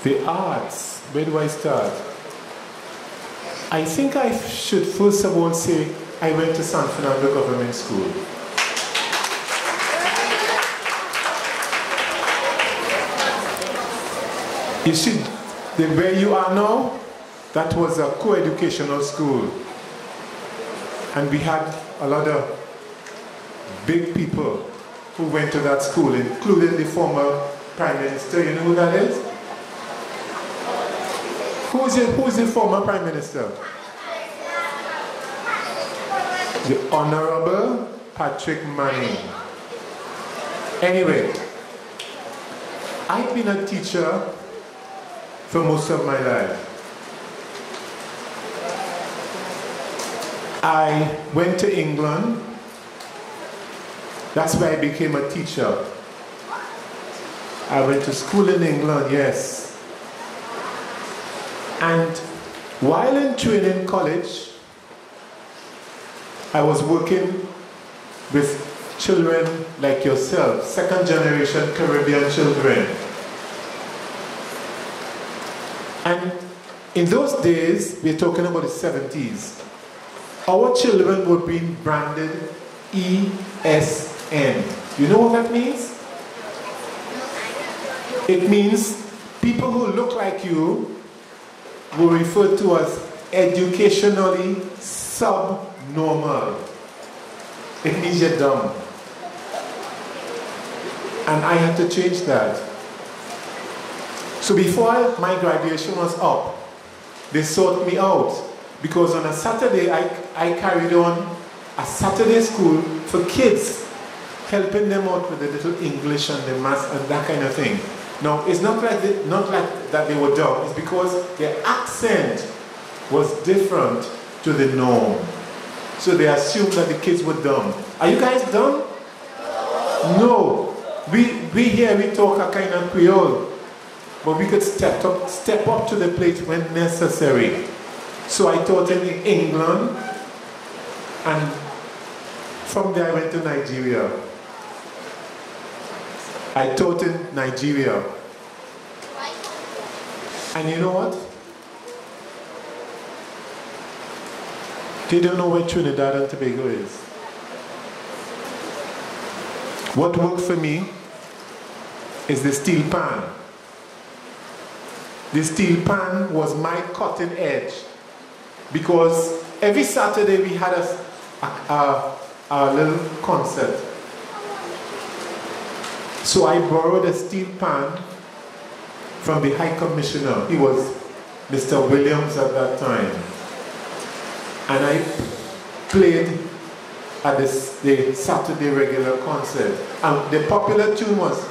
Speaker 10: The arts. Where do I start? I think I should first of all say I went to San Fernando Government School. You see, where you are now, that was a co-educational school. And we had a lot of big people who went to that school, including the former Prime Minister. You know who that is? Who's the former Prime Minister? The Honorable Patrick Manning. Anyway, I've been a teacher for most of my life. I went to England. That's where I became a teacher. I went to school in England, yes. And while in training college, I was working with children like yourself, second generation Caribbean children. And in those days, we're talking about the 70s, our children were being branded ESN. You know what that means? It means people who look like you were referred to as educationally subnormal. It means you're dumb. And I had to change that. So before my graduation was up, they sought me out because on a Saturday I carried on a Saturday school for kids, helping them out with the little English and the maths and that kind of thing. Now, it's not like that they were dumb, it's because their accent was different to the norm. So they assumed that the kids were dumb. Are you guys dumb? No. We here, we talk a kind of Creole, but we could step up to the plate when necessary. So I taught in England, and from there I went to Nigeria. I taught in Nigeria. And you know what? They don't know where Trinidad and Tobago is. What worked for me is the steel pan. The steel pan was my cutting edge because every Saturday we had a little concert. So I borrowed a steel pan from the High Commissioner. He was Mr. Williams at that time. And I played at the Saturday regular concert. And the popular tune was,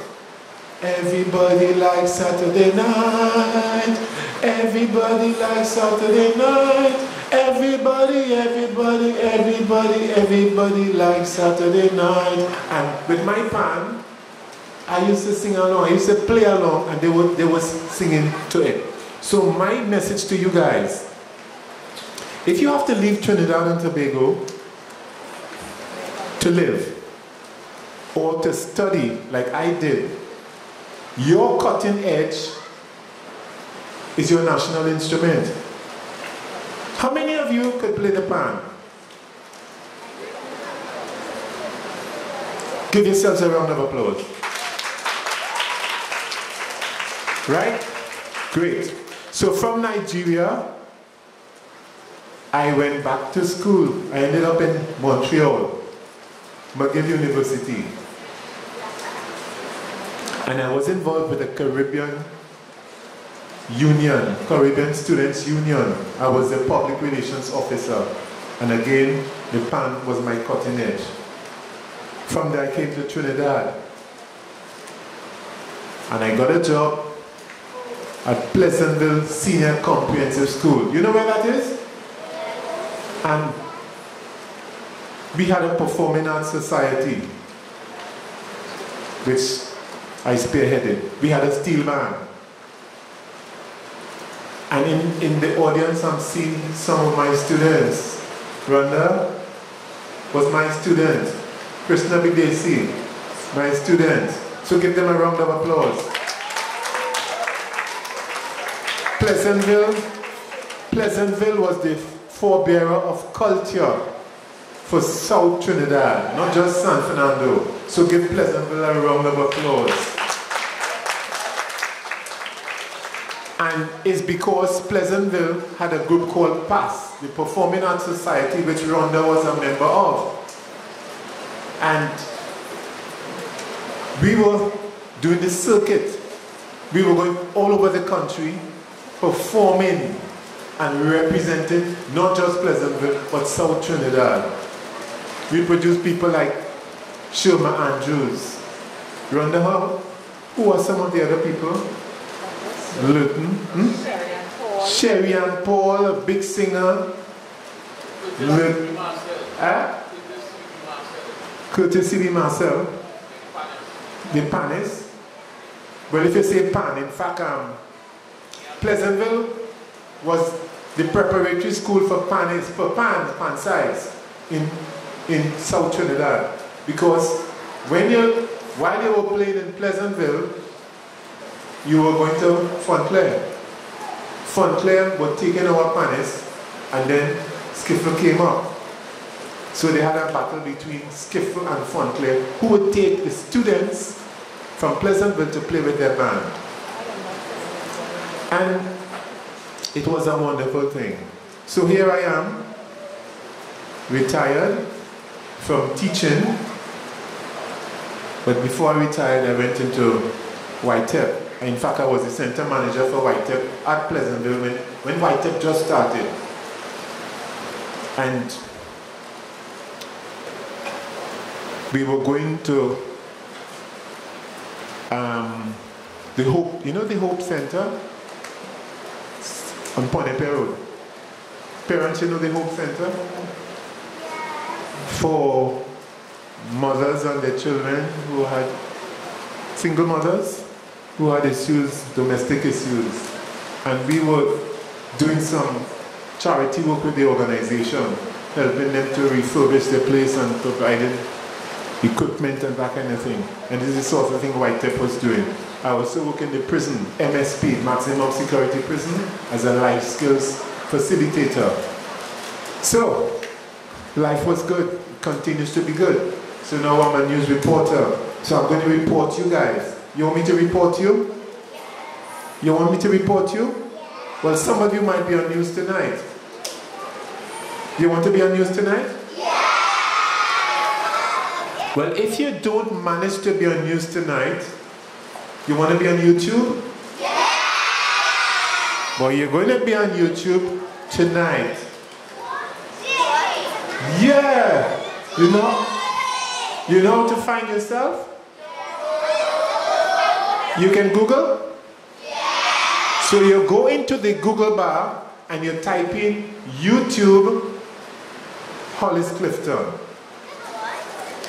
Speaker 10: everybody likes Saturday night, everybody likes Saturday night, Everybody, everybody, everybody, everybody likes Saturday night. And with my pan, I used to sing along. I used to play along, and they were singing to it. So my message to you guys, if you have to leave Trinidad and Tobago to live or to study like I did, your cutting edge is your national instrument. How many of you could play the pan? Give yourselves a round of applause. Right? Great. So from Nigeria, I went back to school. I ended up in Montreal, McGill University. And I was involved with the Caribbean Union, Caribbean Students Union. I was the public relations officer. And again, the pan was my cutting edge. From there I came to Trinidad. And I got a job at Pleasantville Senior Comprehensive School. You know where that is? And we had a performing arts society, which I spearheaded. We had a steel band. And in the audience, I'm seeing some of my students. Rhonda was my student. Krishna Bidesi, my student. So give them a round of applause. Pleasantville was the forebearer of culture for South Trinidad, not just San Fernando. So give Pleasantville a round of applause. And it's because Pleasantville had a group called PAS, the Performing Arts Society, which Rhonda was a member of. And we were doing the circuit. We were going all over the country, performing and representing not just Pleasantville, but South Trinidad. We produced people like Sherma Andrews. Rhonda, who are some of the other people? Luton, Sherry and Paul, a big singer. Curtis C.B. Marcel. The Panis. Well, if you say pan, in fact, Pleasantville was the preparatory school for pan size in South Trinidad. Because while you were playing in Pleasantville, you were going to Fontclair. Fontclair were taking our panis, and then Skiffle came up. So they had a battle between Skiffle and Fontclair, who would take the students from Pleasantville to play with their band. And it was a wonderful thing. So here I am, retired from teaching, but before I retired, I went into Whitep. In fact, I was the center manager for Whitep at Pleasantville when Whitep just started. And we were going to the Hope, you know the Hope Center on Ponepe Road. Parents, you know the Hope Center? For mothers and their children who had, single mothers who had issues, domestic issues. And we were doing some charity work with the organization, helping them to refurbish their place and providing equipment and that kind of thing. And this is the sort of thing Whitep was doing. I also work in the prison, MSP, Maximum Security Prison, as a life skills facilitator. So, life was good, it continues to be good. So now I'm a news reporter. So I'm going to report you guys. You want me to report you? You want me to report you? Well, some of you might be on news tonight. You want to be on news tonight? Well, if you don't manage to be on news tonight, you want to be on YouTube? Well, you're going to be on YouTube tonight. Yeah! You know how to find yourself? You can Google? So you go into the Google bar and you type in YouTube Hollis Clifton.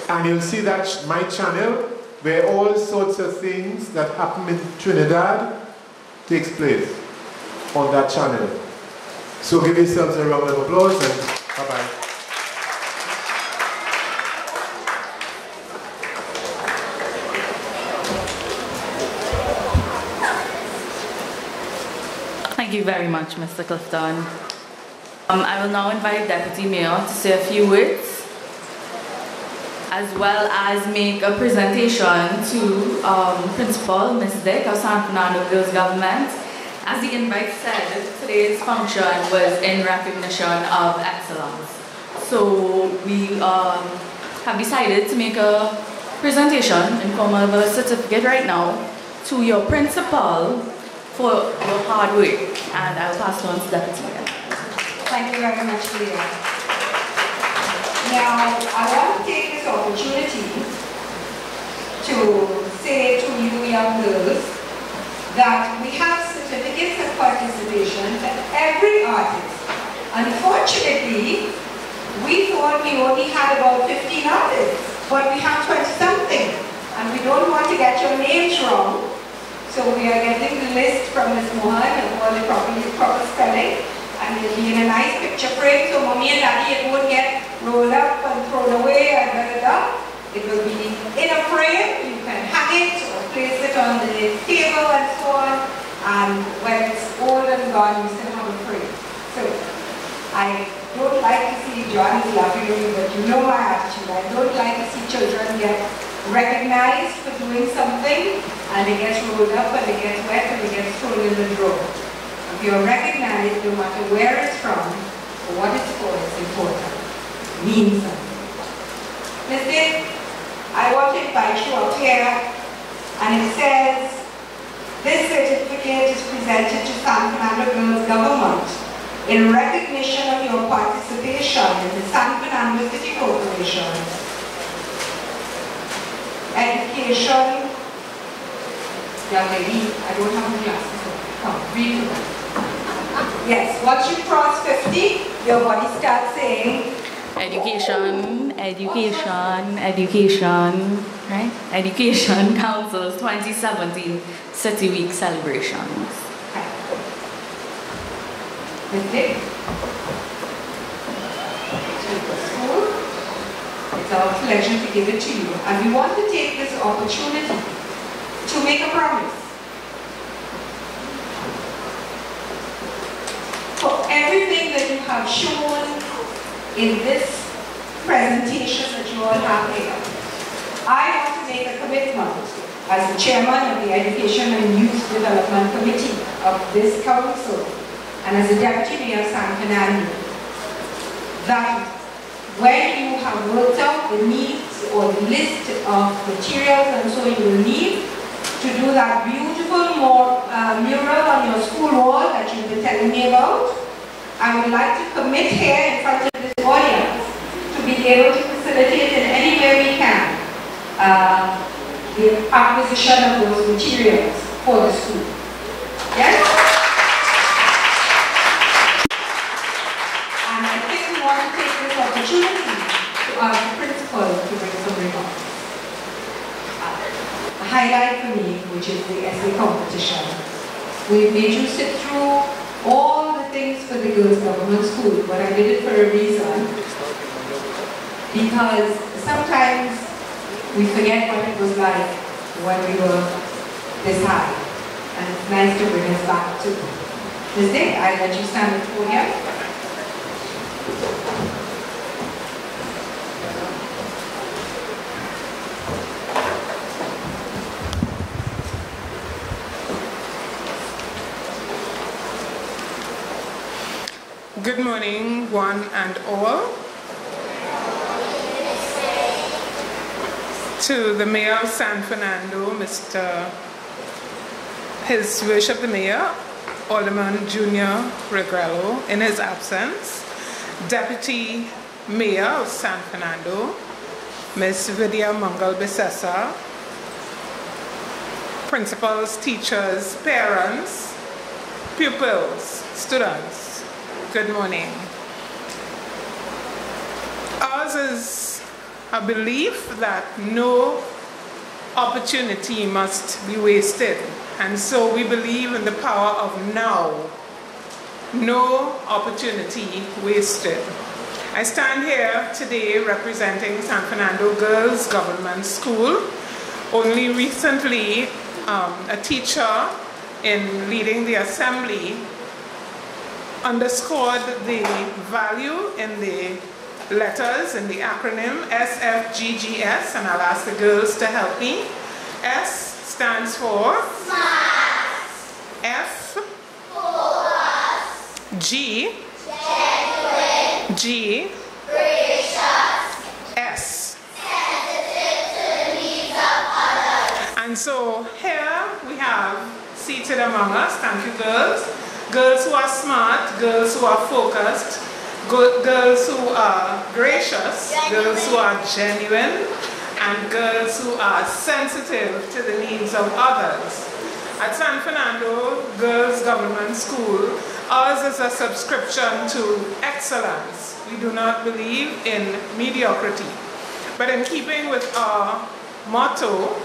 Speaker 10: And you'll see that my channel, where all sorts of things that happen in Trinidad takes place on that channel. So give yourselves a round of applause and bye-bye.
Speaker 3: Thank you very much, Mr. Clifton. I will now invite Deputy Mayor to say a few words, as well as make a presentation to Principal Ms. Dick of San Fernando Girls Government. As the invite said, today's function was in recognition of excellence. So we have decided to make a presentation in form of a certificate right now to your principal for your hard work. And I'll pass it on to Deputy Mayor.
Speaker 1: Thank you very much, Leah. Now, I want to take this opportunity to say to you young girls that we have certificates of participation for every artist. Unfortunately, we thought we only had about 15 artists, but we have 20-something, and we don't want to get your names wrong. So we are getting the list from Ms. Mohan of all the proper spelling, and it'll be in a nice picture frame, so mommy and daddy, it won't get rolled up and thrown away and da-da-da. It will be in a frame. You can hang it or place it on the table and so on, and when it's old and gone, you still have a frame. So I don't like to see, John is laughing at me, but you know my attitude. I don't like to see children get recognized for doing something and it gets rolled up and it gets wet and it gets thrown in the drawer. If you're recognized, no matter where it's from or what it's for, it's important. It means something. Ms. Dick, I want to invite you up here, and it says, this certificate is presented to San Fernando Girls Government in recognition of your participation in the San Fernando City Corporation Education. Young lady, I don't have the glasses. Come, read to them. Yes, once you cross 50, your body starts saying,
Speaker 3: Education, education, education, right? Education Council's 2017 City Week celebrations.
Speaker 1: Okay. Ms. Dick? It's our pleasure to give it to you. And we want to take this opportunity to make a promise. For everything that you have shown in this presentation that you all have here, I want to make a commitment as the chairman of the Education and Youth Development Committee of this council and as the deputy mayor of San Fernando, that when you have worked out the needs or the list of materials and so you will need to do that beautiful mural on your school wall that you've been telling me about, I would like to commit here in front of this audience to be able to facilitate in any way we can the acquisition of those materials for the school. Yes? And I think we want to take this opportunity to ask the principal to bring some remarks. A highlight for me, which is the essay competition. We made you sit through all the things for the girls' government school, but I did it for a reason. Because sometimes we forget what it was like when we were this high. And it's nice to bring us back to this day. I let you stand at the podium.
Speaker 11: Good morning, one and all. To the Mayor of San Fernando, His Worship the Mayor, Alderman Junior Regrello, in his absence, Deputy Mayor of San Fernando, Ms. Vidya Mangal Bisesa, principals, teachers, parents, pupils, students, Good morning. Ours is a belief that no opportunity must be wasted. And so we believe in the power of now. No opportunity wasted. I stand here today representing San Fernando Girls Government School. Only recently, a teacher in leading the assembly underscored the value in the letters in the acronym SFGGS, and I'll ask the girls to help me. S stands for Smart. F for G genuine. G gracious. S sensitive to the needs of others. And so here we have seated among us, thank you girls, girls who are smart, girls who are focused, girls who are gracious, girls who are genuine, and girls who are sensitive to the needs of others. At San Fernando Girls Government School, ours is a subscription to excellence. We do not believe in mediocrity. But in keeping with our motto,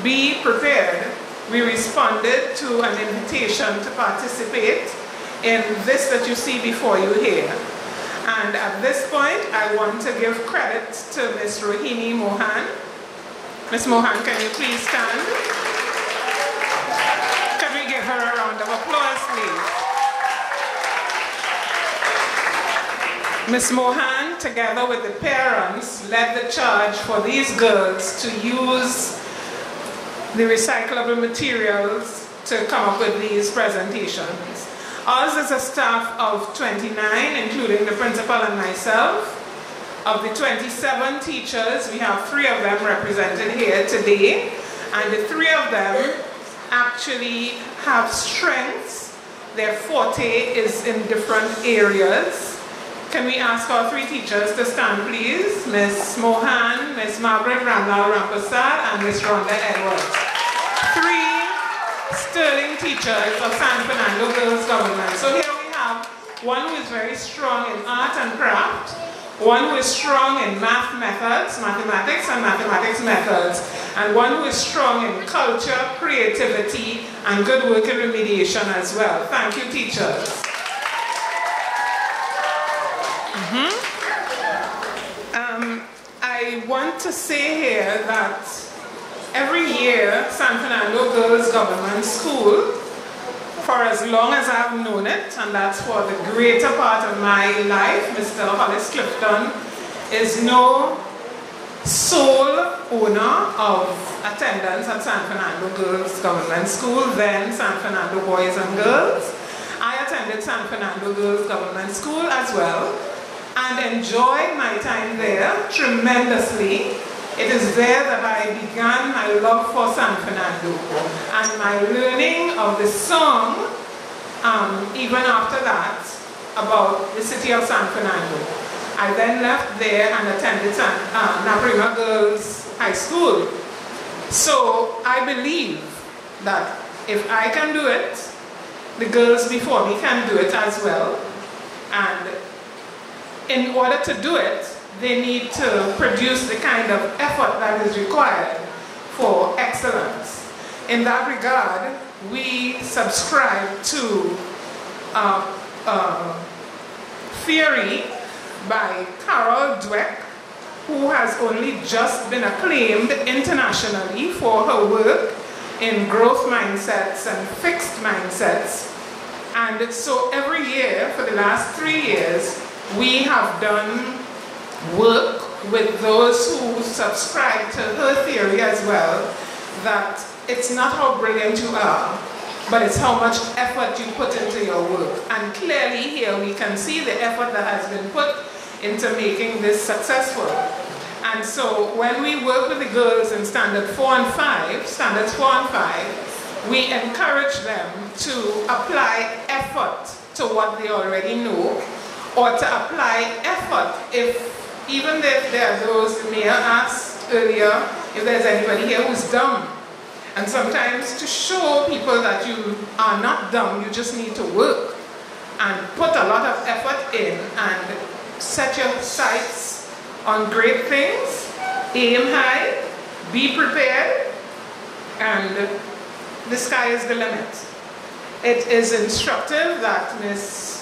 Speaker 11: be prepared, we responded to an invitation to participate in this that you see before you here. And at this point, I want to give credit to Ms. Rohini Mohan. Ms. Mohan, can you please stand? Can we give her a round of applause, please? Ms. Mohan, together with the parents, led the charge for these girls to use the recyclable materials to come up with these presentations. Ours is a staff of 29, including the principal and myself. Of the 27 teachers, we have 3 of them represented here today, and the 3 of them actually have strengths. Their forte is in different areas. Can we ask our 3 teachers to stand, please? Ms. Mohan, Ms. Margaret Randall Rampasad, and Ms. Rhonda Edwards. 3 sterling teachers of San Fernando Girls Government. So here we have one who is very strong in art and craft, one who is strong in math methods, mathematics and mathematics methods, and one who is strong in culture, creativity, and good work in remediation as well. Thank you, teachers. I want to say here that every year, San Fernando Girls Government School, for as long as I've known it, and that's for the greater part of my life, Mr. Hollis Clifton is no sole owner of attendance at San Fernando Girls Government School, then San Fernando Boys and Girls. I attended San Fernando Girls Government School as well, and enjoyed my time there tremendously. It is there that I began my love for San Fernando and my learning of the song, even after that, about the city of San Fernando. I then left there and attended Naprima Girls High School. So I believe that if I can do it, the girls before me can do it as well. And in order to do it, they need to produce the kind of effort that is required for excellence. In that regard, we subscribe to theory by Carol Dweck, who has only just been acclaimed internationally for her work in growth mindsets and fixed mindsets. And so every year, for the last 3 years, we have done work with those who subscribe to her theory as well, that it's not how brilliant you are, but it's how much effort you put into your work. And clearly here we can see the effort that has been put into making this successful. And so when we work with the girls in standards 4 and 5, we encourage them to apply effort to what they already know, or to apply effort even if there are those, the mayor asked earlier if there's anybody here who's dumb. And sometimes to show people that you are not dumb, you just need to work. and put a lot of effort in and set your sights on great things, aim high, be prepared, and the sky is the limit. It is instructive that Miss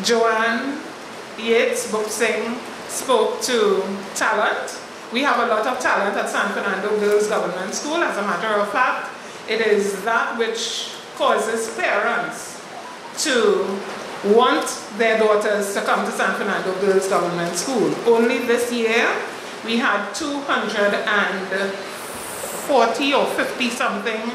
Speaker 11: Joanne Yates Boxing spoke to talent. We have a lot of talent at San Fernando Girls Government School. As a matter of fact, it is that which causes parents to want their daughters to come to San Fernando Girls Government School. Only this year, we had 240 or 50 something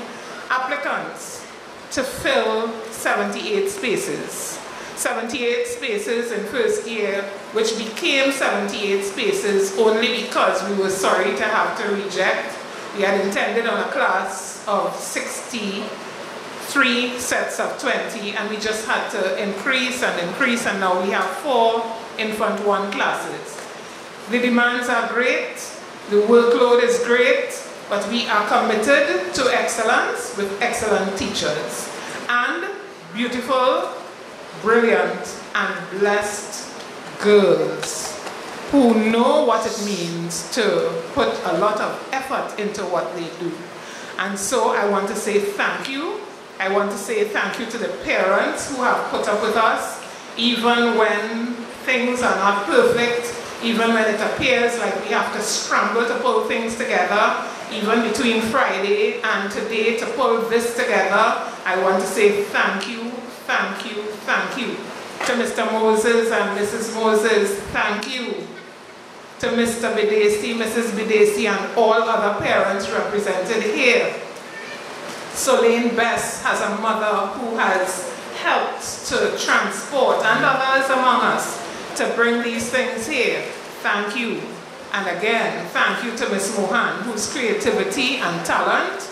Speaker 11: applicants to fill 78 spaces. 78 spaces in first year, which became 78 spaces only because we were sorry to have to reject. We had intended on a class of 63 sets of 20, and we just had to increase, and now we have 4 infant 1 classes. The demands are great, the workload is great, but we are committed to excellence with excellent teachers and beautiful, brilliant and blessed girls who know what it means to put a lot of effort into what they do. And so I want to say thank you. I want to say thank you to the parents who have put up with us, even when things are not perfect, even when it appears like we have to scramble to pull things together, even between Friday and today to pull this together. I want to say thank you, thank you, thank you. To Mr. Moses and Mrs. Moses, thank you. To Mr. Bidesi, Mrs. Bidesi, and all other parents represented here. Solane Bess has a mother who has helped to transport, and others among us, to bring these things here. Thank you. And again, thank you to Ms. Mohan, whose creativity and talent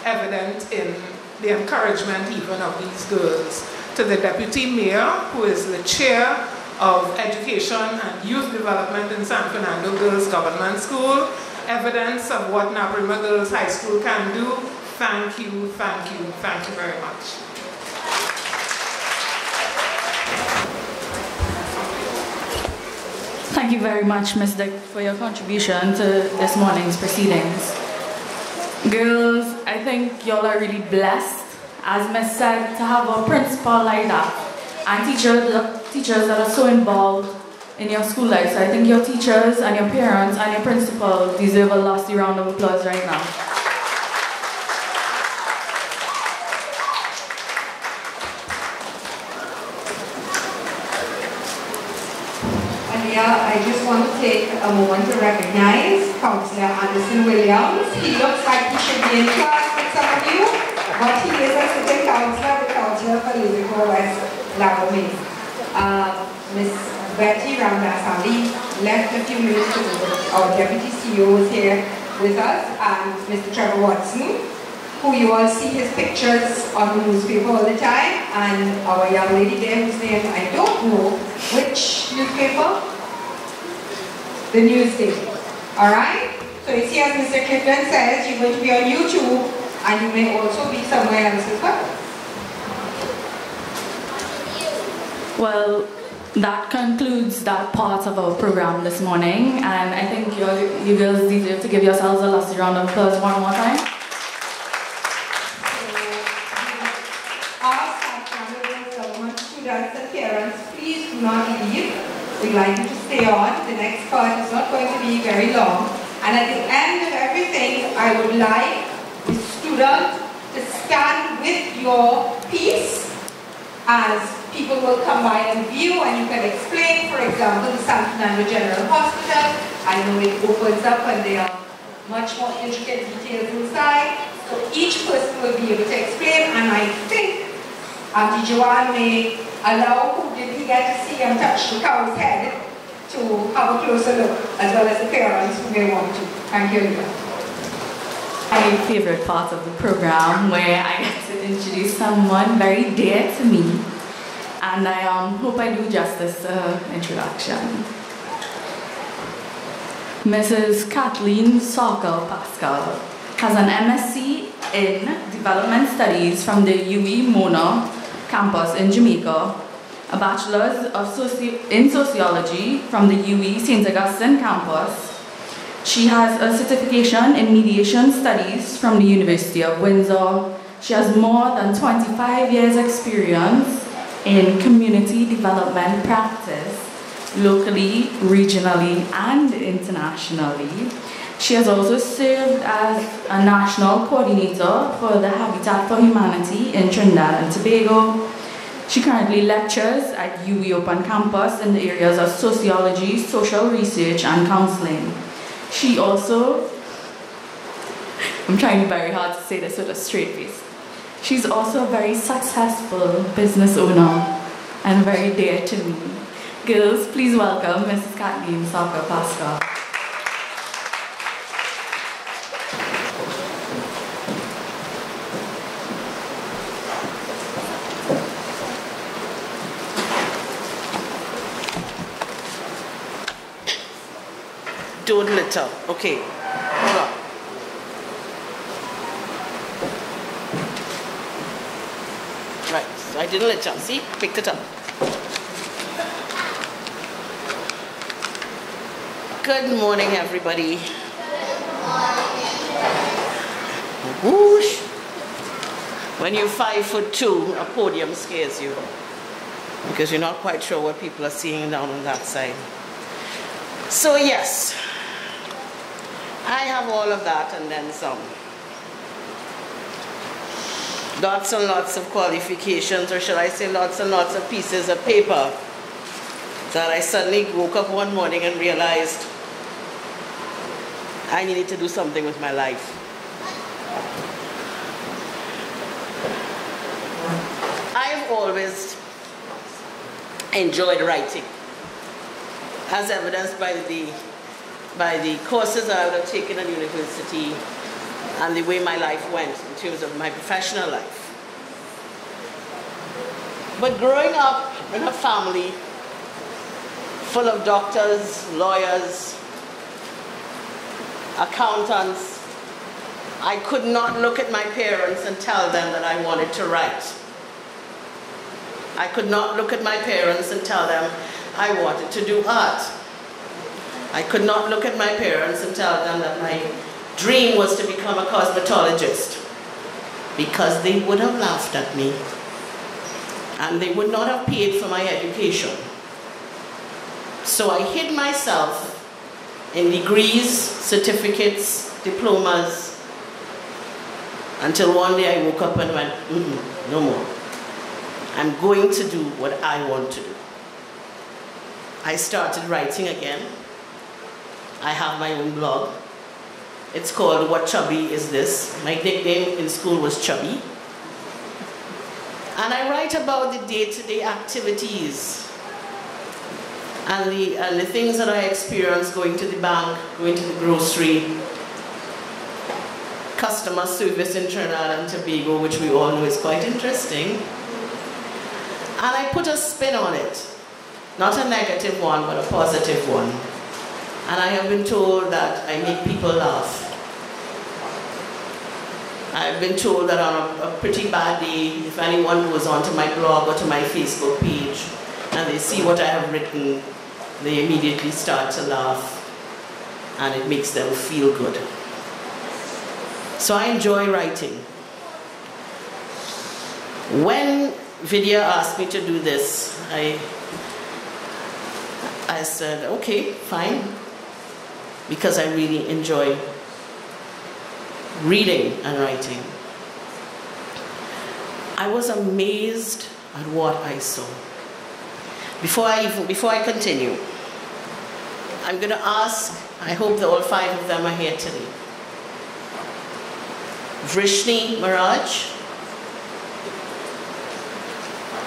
Speaker 11: evident in the encouragement even of these girls. To the Deputy Mayor, who is the Chair of Education and Youth Development in San Fernando Girls Government School, evidence of what Nabrima Girls High School can do. Thank you, thank you, thank you very much.
Speaker 3: Thank you very much, Ms. Dick, for your contribution to this morning's proceedings. Girls, I think y'all are really blessed, as Ms. said, to have a principal like that, and teachers that are so involved in your school life. So I think your teachers and your parents and your principal deserve a lusty round of applause right now.
Speaker 1: I just want to take a moment to recognize Councillor Anderson Williams. He looks like he should be in class with some of you, but he is a sitting councillor, the councillor for Liverpool West Lagomay. Miss Betty Ramdasali left a few minutes ago. Our Deputy CEO is here with us, and Mr. Trevor Watson, who you all see his pictures on the newspaper all the time, and our young lady there whose name I don't know. Which newspaper? The Newsday. Alright? So you see, as Mr. Clifton says, you're going to be on YouTube, and you may also be somewhere else as well.
Speaker 3: Well, that concludes that part of our program this morning, and I think you girls deserve to give yourselves a lusty round of applause one more time.
Speaker 1: Students and parents, please do not leave. We'd like you to stay on. The next part is not going to be very long. And at the end of everything, I would like the student to stand with your piece as people will come by and view, and you can explain, for example, the San Fernando General Hospital. I know it opens up and there are much more intricate details inside. So each person will be able to explain, and I think Auntie Joanne may allow who didn't get to see and touch the cow's head to have a closer look, as well as the parents who may want to. Thank you.
Speaker 3: My favorite part of the program, where I get to introduce someone very dear to me, and I hope I do justice to her introduction. Mrs. Kathleen Sokol Pascal has an MSc in Development Studies from the UWI Mona campus in Jamaica, a bachelor's in sociology from the UWI St. Augustine campus. She has a certification in mediation studies from the University of Windsor. She has more than 25 years experience in community development practice, locally, regionally, and internationally. She has also served as a national coordinator for the Habitat for Humanity in Trinidad and Tobago. She currently lectures at UWI Open Campus in the areas of sociology, social research, and counseling. She also, I'm trying very hard to say this with a straight face. She's also a very successful business owner and very dear to me. Girls, please welcome Mrs. Kathleen Saka-Pascal.
Speaker 12: Don't litter. Okay. Hold on. Right. So I didn't litter. See? Picked it up. Good morning, everybody. Whoosh. When you're 5'2", a podium scares you because you're not quite sure what people are seeing down on that side. So yes, I have all of that and then some. Lots and lots of qualifications, or should I say lots and lots of pieces of paper that I suddenly woke up one morning and realized I needed to do something with my life. I've always enjoyed writing, as evidenced by the courses that I would have taken at university and the way my life went in terms of my professional life. But growing up in a family full of doctors, lawyers, accountants, I could not look at my parents and tell them that I wanted to write. I could not look at my parents and tell them I wanted to do art. I could not look at my parents and tell them that my dream was to become a cosmetologist, because they would have laughed at me and they would not have paid for my education. So I hid myself in degrees, certificates, diplomas, until one day I woke up and went, no more. I'm going to do what I want to do. I started writing again. I have my own blog. It's called What Chubby Is This? My nickname in school was Chubby. And I write about the day-to-day activities and the things that I experience going to the bank, going to the grocery, customer service in Trinidad and Tobago, which we all know is quite interesting. And I put a spin on it. Not a negative one, but a positive one. And I have been told that I make people laugh. I've been told that on a pretty bad day, if anyone goes onto my blog or to my Facebook page and they see what I have written, they immediately start to laugh and it makes them feel good. So I enjoy writing. When Vidya asked me to do this, I said, okay, fine, because I really enjoy reading and writing. I was amazed at what I saw. Before I continue, I'm going to ask, I hope that all 5 of them are here today. Vrishni Maraj,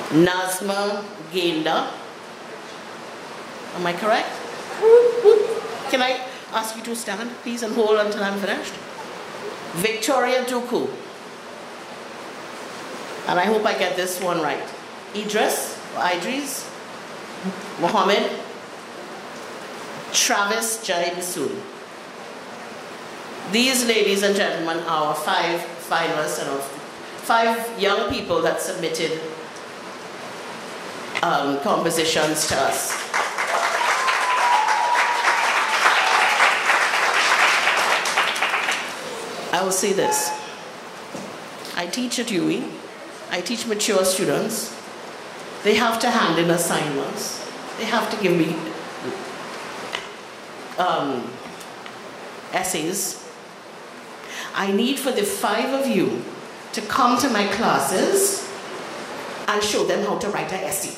Speaker 12: Nazma Genda. Am I correct? Can I ask you to stand, please, and hold until I'm finished? Victoria Duku. And I hope I get this one right. Idris Mohammed, Travis Jai Bisul. These, ladies and gentlemen, are 5 finalists and 5 young people that submitted compositions to us. I will say this. I teach at UE. I teach mature students. They have to hand in assignments. They have to give me essays. I need for the 5 of you to come to my classes and show them how to write an essay.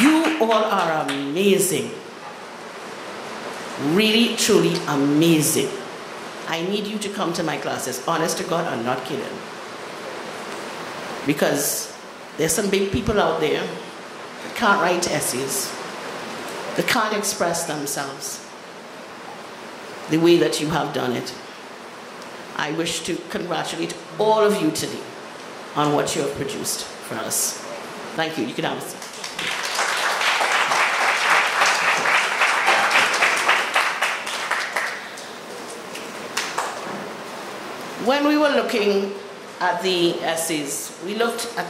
Speaker 12: You all are amazing. Really, truly amazing. I need you to come to my classes. Honest to God, I'm not kidding. Because there's some big people out there that can't write essays, that can't express themselves the way that you have done it. I wish to congratulate all of you today on what you have produced for us. Thank you. You can have a seat. When we were looking at the essays, we looked at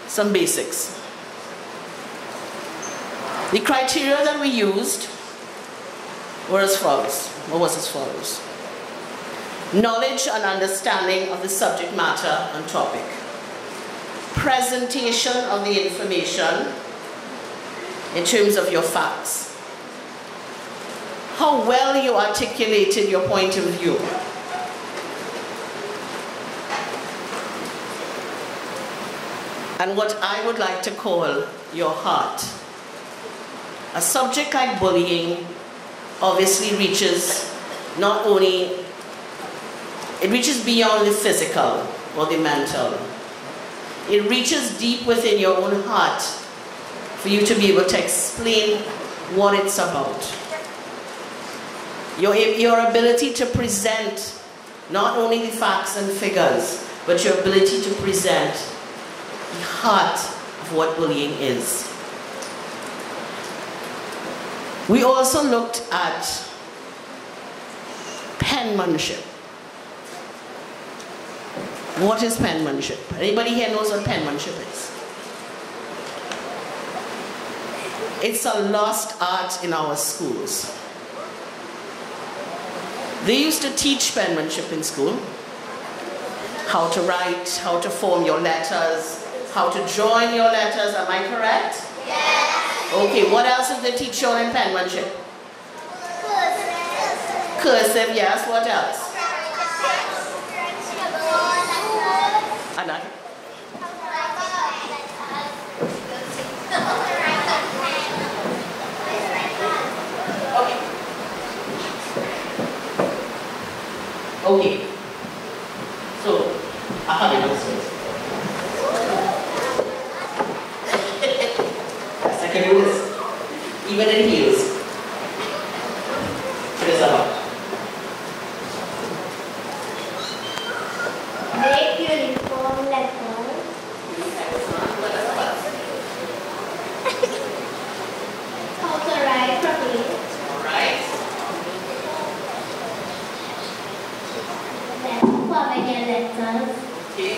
Speaker 12: some basics. The criteria that we used were as follows, or was as follows. Knowledge and understanding of the subject matter and topic. Presentation of the information in terms of your facts. How well you articulated your point of view. And what I would like to call your heart. A subject like bullying obviously reaches not only, it reaches beyond the physical or the mental. It reaches deep within your own heart for you to be able to explain what it's about. Your ability to present not only the facts and figures, but your ability to present the heart of what bullying is. We also looked at penmanship. What is penmanship? Anybody here knows what penmanship is? It's a lost art in our schools. They used to teach penmanship in school. How to write, how to form your letters, how to join your letters, am I correct? Yes. Okay, what else did they teach you in penmanship? Cursive. Cursive, yes, what else? Anna? Okay. So, I have it also. Yes, I can do this. Even in heels. What is about?
Speaker 9: Make uniform letters. How to write properly.
Speaker 12: Alright.
Speaker 9: Then format your letters.
Speaker 12: Okay.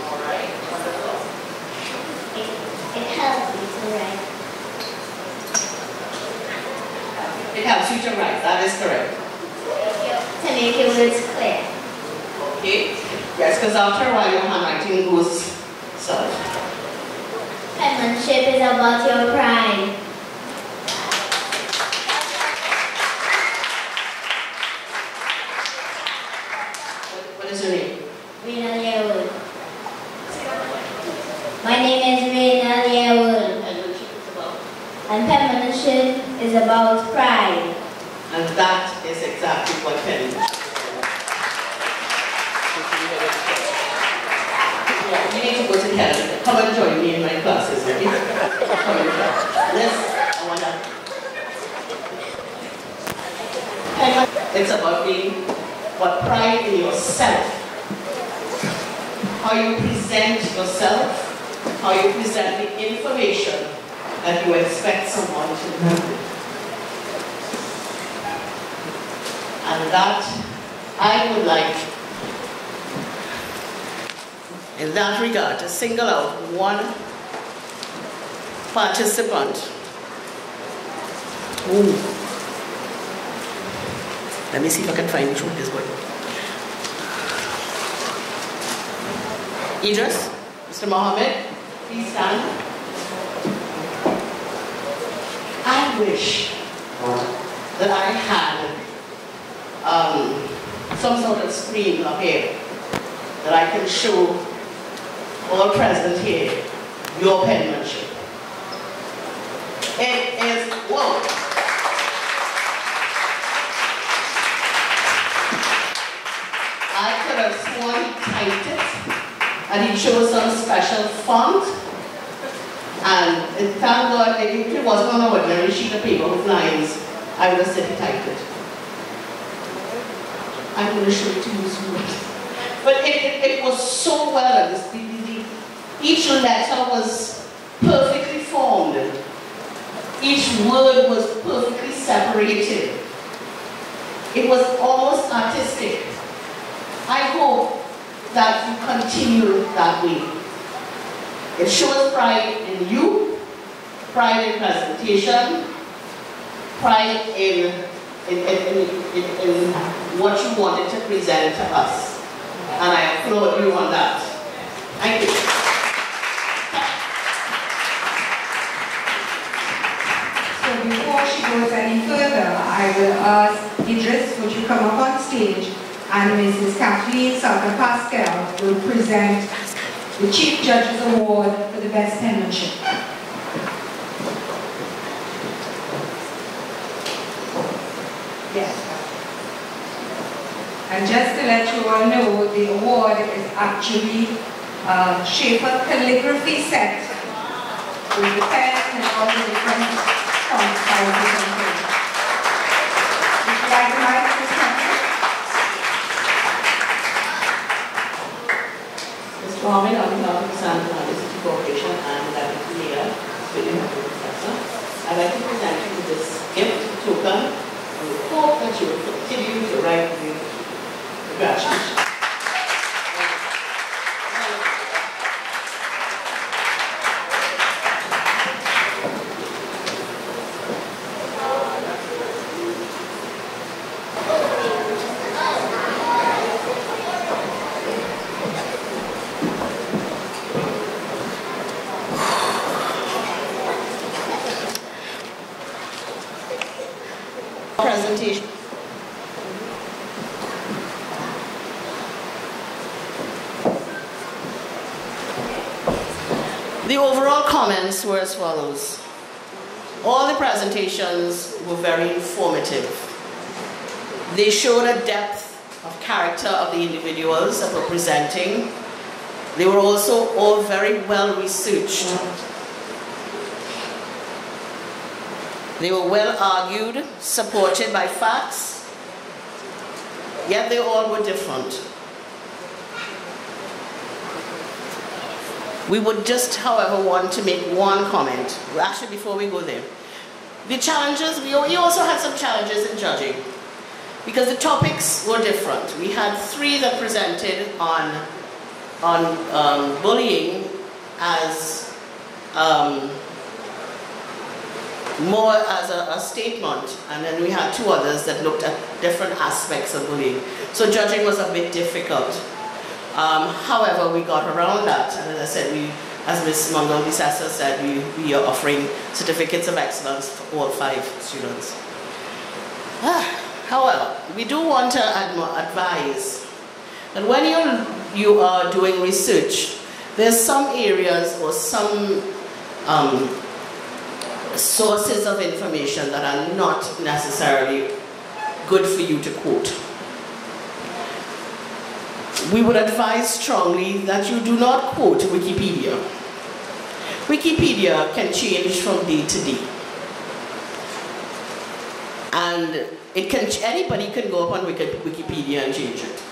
Speaker 12: Alright, wonderful.
Speaker 9: It helps you to write.
Speaker 12: It helps you to write, that is correct.
Speaker 9: To make your words clear.
Speaker 12: Okay? Yes, because after a while your handwriting goes south.
Speaker 9: Penmanship is about your pride.
Speaker 12: What is your name?
Speaker 9: Rena Leowood. My name is Rena Leowood. And penmanship is about pride.
Speaker 12: And that is exactly what penmanship is. Yeah, you need to go to Canada. Come and join me in my classes, okay? Come and join. Yes, I want to. It's about being what pride in yourself. How you present yourself, how you present the information that you expect someone to do. And that I would like, in that regard, to single out one participant who, let me see if I can find which one this one. Idris, Mr. Mohammed, please stand. I wish that I had some sort of screen up here that I can show all present here your penmanship. It is, whoa. I could have sworn he typed it and he chose some special font, and thank God if it wasn't on an ordinary sheet of paper with lines, I would have said he typed it. I'm going to show it to you soon. But it was so well. Each letter was perfectly formed. Each word was perfectly separated. It was almost artistic. I hope that you continue that way. It shows pride in you, pride in presentation, pride in what you wanted to present to us. And I applaud you on that. Thank you.
Speaker 1: So before she goes any further, I will ask Idris, would you come up on stage, and Mrs. Kathleen Salka Pascal will present the Chief Judge's Award for the Best Penmanship. Yes. And just to let you all know, the award is actually a Schaefer calligraphy set with the pen and all the different fonts sizes and things. Would you like the mic, Ms. Kathleen?
Speaker 12: Mr. Mohammed, on behalf of the San Fernando City Corporation and the Deputy Mayor, William Professor, I'd like to present you with this gift token. We hope that you will continue to write with you. Congratulations. Presentation. The overall comments were as follows. All the presentations were very informative. They showed a depth of character of the individuals that were presenting. They were also all very well researched. They were well argued, supported by facts, yet they all were different. We would just, however, want to make one comment. Actually, before we go there. The challenges, we also had some challenges in judging because the topics were different. We had three that presented on bullying as more as a statement, and then we had two others that looked at different aspects of bullying. So judging was a bit difficult. However, we got around that, and as I said, as Ms. Mangal-Bisasa said, we are offering certificates of excellence for all 5 students. However, we do want to advise that when you are doing research, there's some areas or some sources of information that are not necessarily good for you to quote. We would advise strongly that you do not quote Wikipedia. Wikipedia can change from day to day. And anybody can go up on Wikipedia and change it.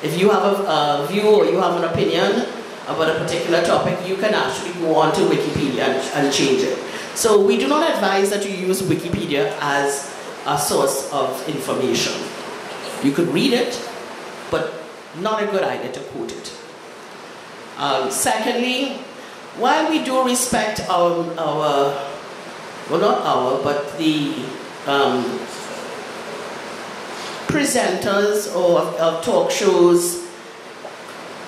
Speaker 12: If you have a view or you have an opinion about a particular topic, you can actually go on to Wikipedia and change it. So we do not advise that you use Wikipedia as a source of information. You could read it, but not a good idea to quote it. Secondly, while we do respect but the presenters of talk shows,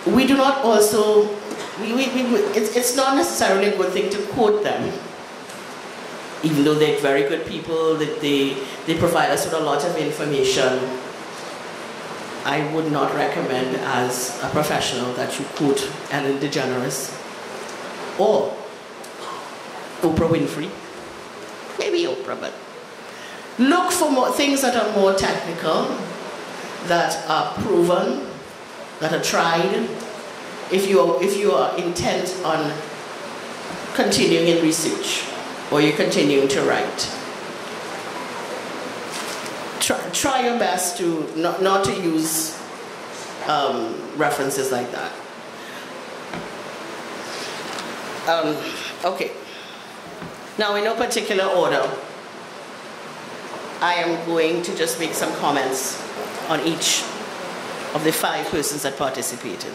Speaker 12: we do not also, it's not necessarily a good thing to quote them, even though they're very good people, that they provide us with a lot of information. I would not recommend as a professional that you quote Ellen DeGeneres or Oprah Winfrey. Maybe Oprah, but look for more things that are more technical, that are proven, that are tried. If you are intent on continuing in research or you're continuing to write, try your best to not to use references like that. Okay. Now, in no particular order, I am going to just make some comments on each of the 5 persons that participated.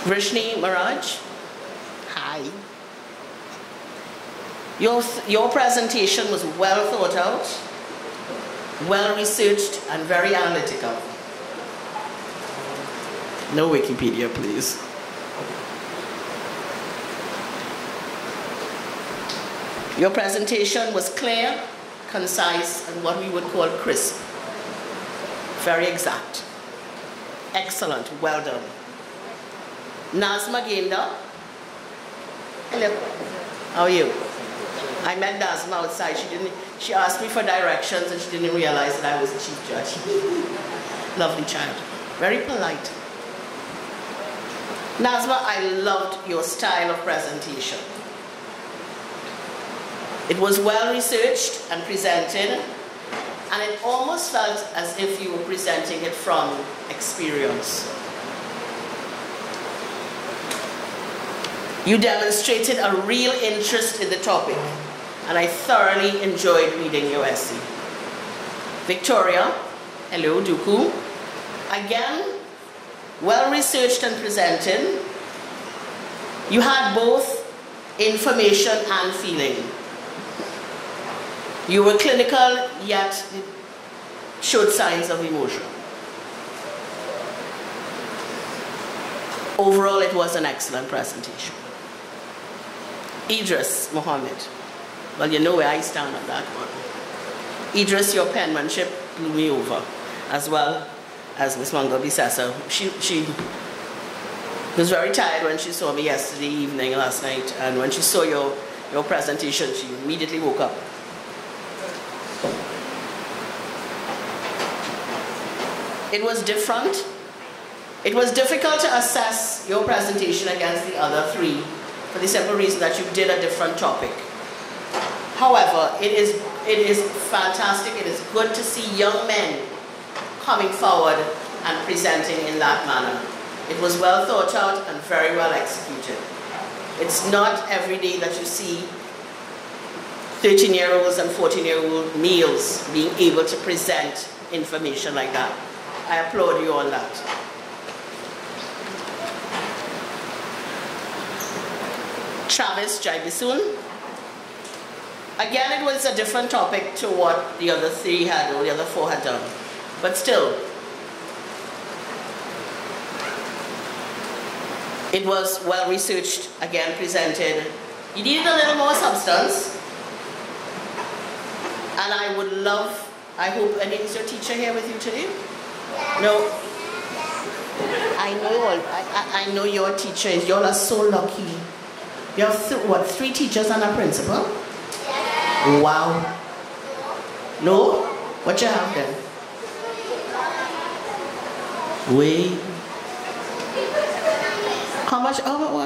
Speaker 12: Vrishni Maraj, hi. Your presentation was well thought out, well researched, and very analytical. No Wikipedia, please. Your presentation was clear, concise, and what we would call crisp. Very exact. Excellent, well done. Nazma Genda. Hello. How are you? I met Nazma outside. She asked me for directions and she didn't realize that I was the chief judge. Lovely child. Very polite. Nazma, I loved your style of presentation. It was well researched and presented, and it almost felt as if you were presenting it from experience. You demonstrated a real interest in the topic, and I thoroughly enjoyed reading your essay. Victoria, hello, Duku. Again, well researched and presented. You had both information and feeling. You were clinical, yet showed signs of emotion. Overall, it was an excellent presentation. Idris Mohammed. Well, you know where I stand on that one. Idris, your penmanship blew me over, as well as Ms. Mangal Bisasa. She was very tired when she saw me yesterday evening, last night, and when she saw your presentation, she immediately woke up. It was different. It was difficult to assess your presentation against the other 3 for the simple reason that you did a different topic. However, it is fantastic. It is good to see young men coming forward and presenting in that manner. It was well thought out and very well executed. It's not every day that you see 13-year-olds and 14-year-old males being able to present information like that. I applaud you on that. Travis Jaibisun. Again, it was a different topic to what the other 3 had, or the other 4 had done. But still, it was well researched, again presented. You needed a little more substance. And I would love, I hope, and is your teacher here with you today? No. I know your teacher is, y'all are so lucky. You have, 3 teachers and a principal? Yeah. Wow. No? What you have then? Wait. How much? Oh,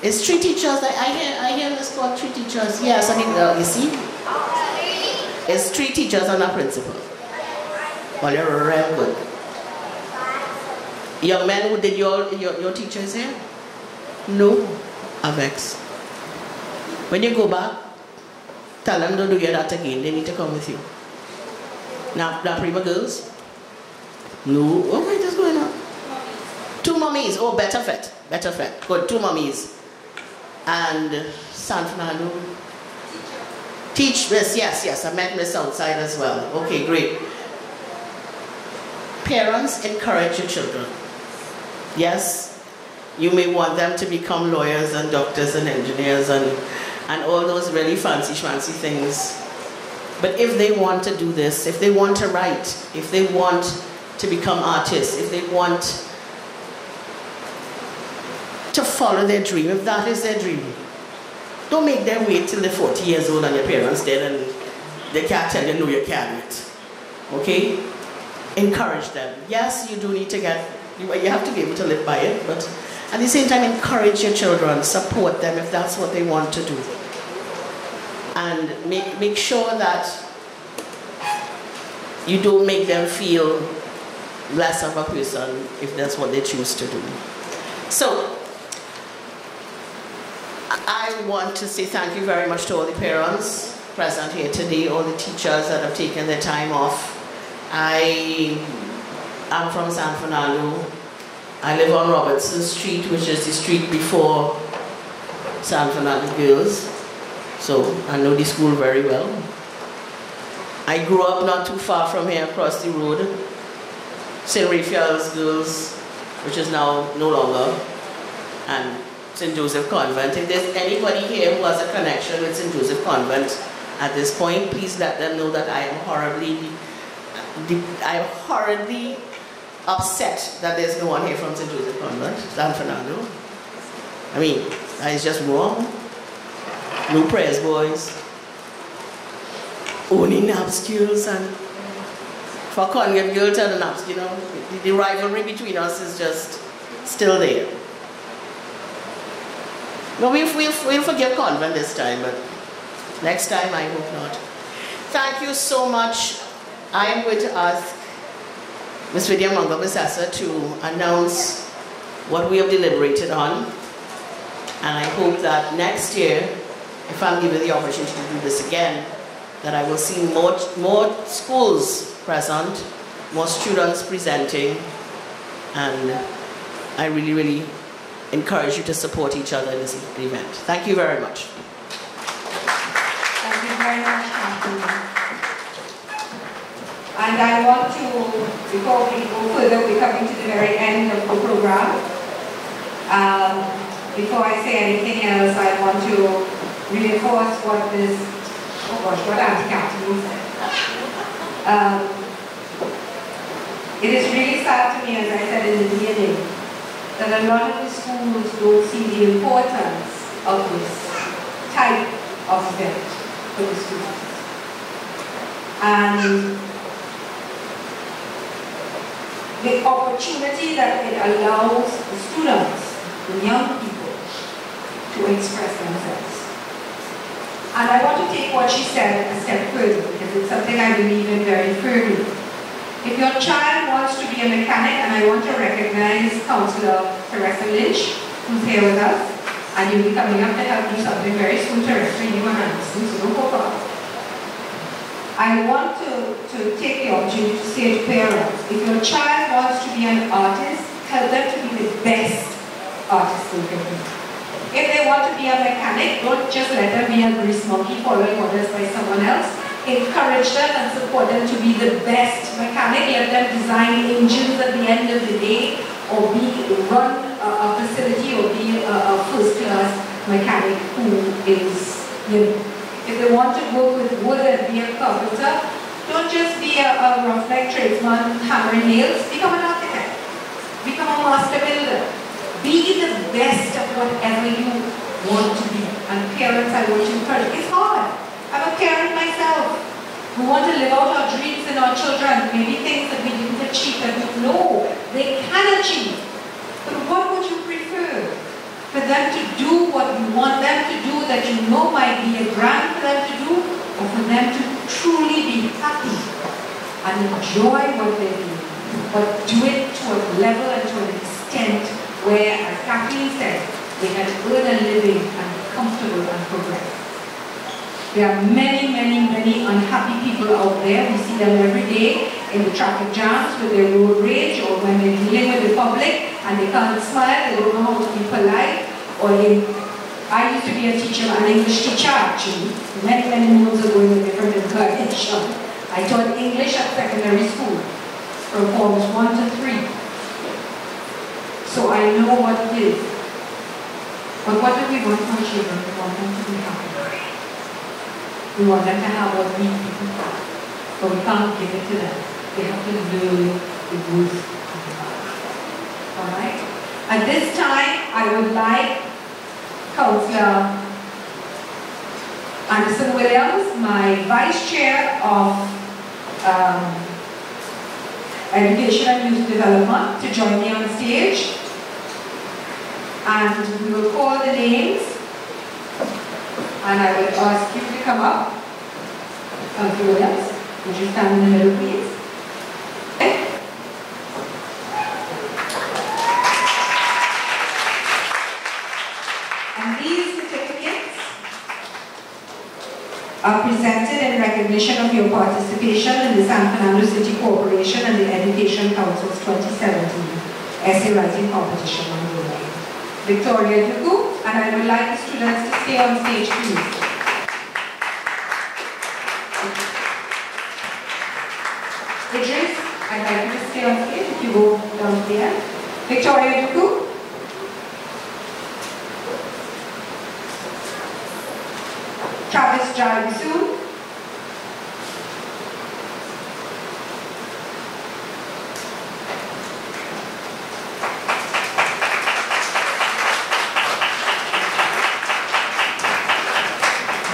Speaker 12: it's 3 teachers. I hear this called 3 teachers. Yes, I mean, you see? It's 3 teachers and a principal. Well, you're real good. Young men, who did your teachers here? No. Avex. When you go back, tell them don't do that again. They need to come with you. Now, prima girls? No. Okay, just going on. 2 mummies. Oh, better fit. Better fit. Good. 2 mummies. And San Fernando. Teach Miss. Yes. I met Miss outside as well. Okay, great. Parents, encourage your children. Yes, you may want them to become lawyers and doctors and engineers and all those really fancy things. But if they want to do this, if they want to write, if they want to become artists, if they want to follow their dream, if that is their dream, don't make them wait till they're 40 years old and your parents dead and they can't tell you no, you can't. Okay? Encourage them. Yes, you do need to you have to be able to live by it, but at the same time, encourage your children, support them if that's what they want to do. And make sure that you don't make them feel less of a person if that's what they choose to do. So, I want to say thank you very much to all the parents present here today, all the teachers that have taken their time off. I am from San Fernando. I live on Robertson Street, which is the street before San Fernando Girls. So I know the school very well. I grew up not too far from here, across the road. St. Raphael's Girls, which is now no longer, and St. Joseph Convent. If there's anybody here who has a connection with St. Joseph Convent at this point, please let them know that I am horribly upset that there's no one here from St. Joseph Convent, San Fernando. I mean, that is just wrong. No prayers, boys. Only nap skills, and for Convent girls and the naps, you know, the rivalry between us is just still there. No, we'll forgive Convent this time, but next time I hope not. Thank you so much. I am going to ask Ms. Vidya Mangal-Bisasa to announce what we have deliberated on. And I hope that next year, if I'm given the opportunity to do this again, that I will see more schools present, more students presenting, and I really, really encourage you to support each other in this event. Thank you very much.
Speaker 1: Thank you very much, Catherine. And I want to, before we go further, we're coming to the very end of the program. Before I say anything else, I want to reinforce what this, oh gosh, what Auntie Catherine said. It is really sad to me, as I said in the beginning, that a lot of the schools don't see the importance of this type of event for the students. And the opportunity that it allows the students, the young people, to express themselves. And I want to take what she said a step further, because it's something I believe in very firmly. If your child wants to be a mechanic, and I want to recognize Councillor Teresa Lynch, who's here with us, and you'll be coming up to help do something very soon, Teresa, you and Anderson, so don't go far. I want to take the opportunity to say to parents, if your child wants to be an artist, help them to be the best artist they can be. If they want to be a mechanic, don't just let them be a grease monkey following orders by someone else. Encourage them and support them to be the best mechanic. Let them design engines at the end of the day, or run a facility, or be a first-class mechanic who is, if they want to work with wood and be a carpenter, don't just be a roughneck tradesman hammering nails. Become an architect. Become a master builder. Be the best of whatever you want to be. And parents, I want to encourage. It's hard. I'm a parent myself. We want to live out our dreams in our children. Maybe things that we didn't achieve that we know they can achieve. But what would you prefer? For them to do what you want them to do, that you know might be a grind for them to do, or for them to truly be happy and enjoy what they're doing, but do it to a level and to an extent where, as Kathleen said, they can earn a living and be comfortable and progress.
Speaker 13: There are many, many, many unhappy people out there. We see them every day in the traffic jams with their road rage, or when they're dealing with the public and they can't smile, they don't know how to be polite. I used to be a teacher, an English teacher actually, many, many moons ago in a different incarnation. I taught English at secondary school from forms 1 to 3. So I know what it is. But what do we want from children? We want them to be happy. We want them to have what we people have. But we can't give it to them. They have to learn the good and the bad. Alright? At this time, I would like Councillor Anderson Williams, my Vice Chair of Education and Youth Development, to join me on stage. And we will call the names, and I will ask you to come up. Councillor Williams, would you stand in the middle, please? And these certificates are presented in recognition of your participation in the San Fernando City Corporation and the Education Council's 2017 essay writing competition on the line. Victoria Duku, and I would like the students to stay on stage, please. Idris, I'd like you to stay on stage if you go down there. Victoria Duku. Travis Jarisu.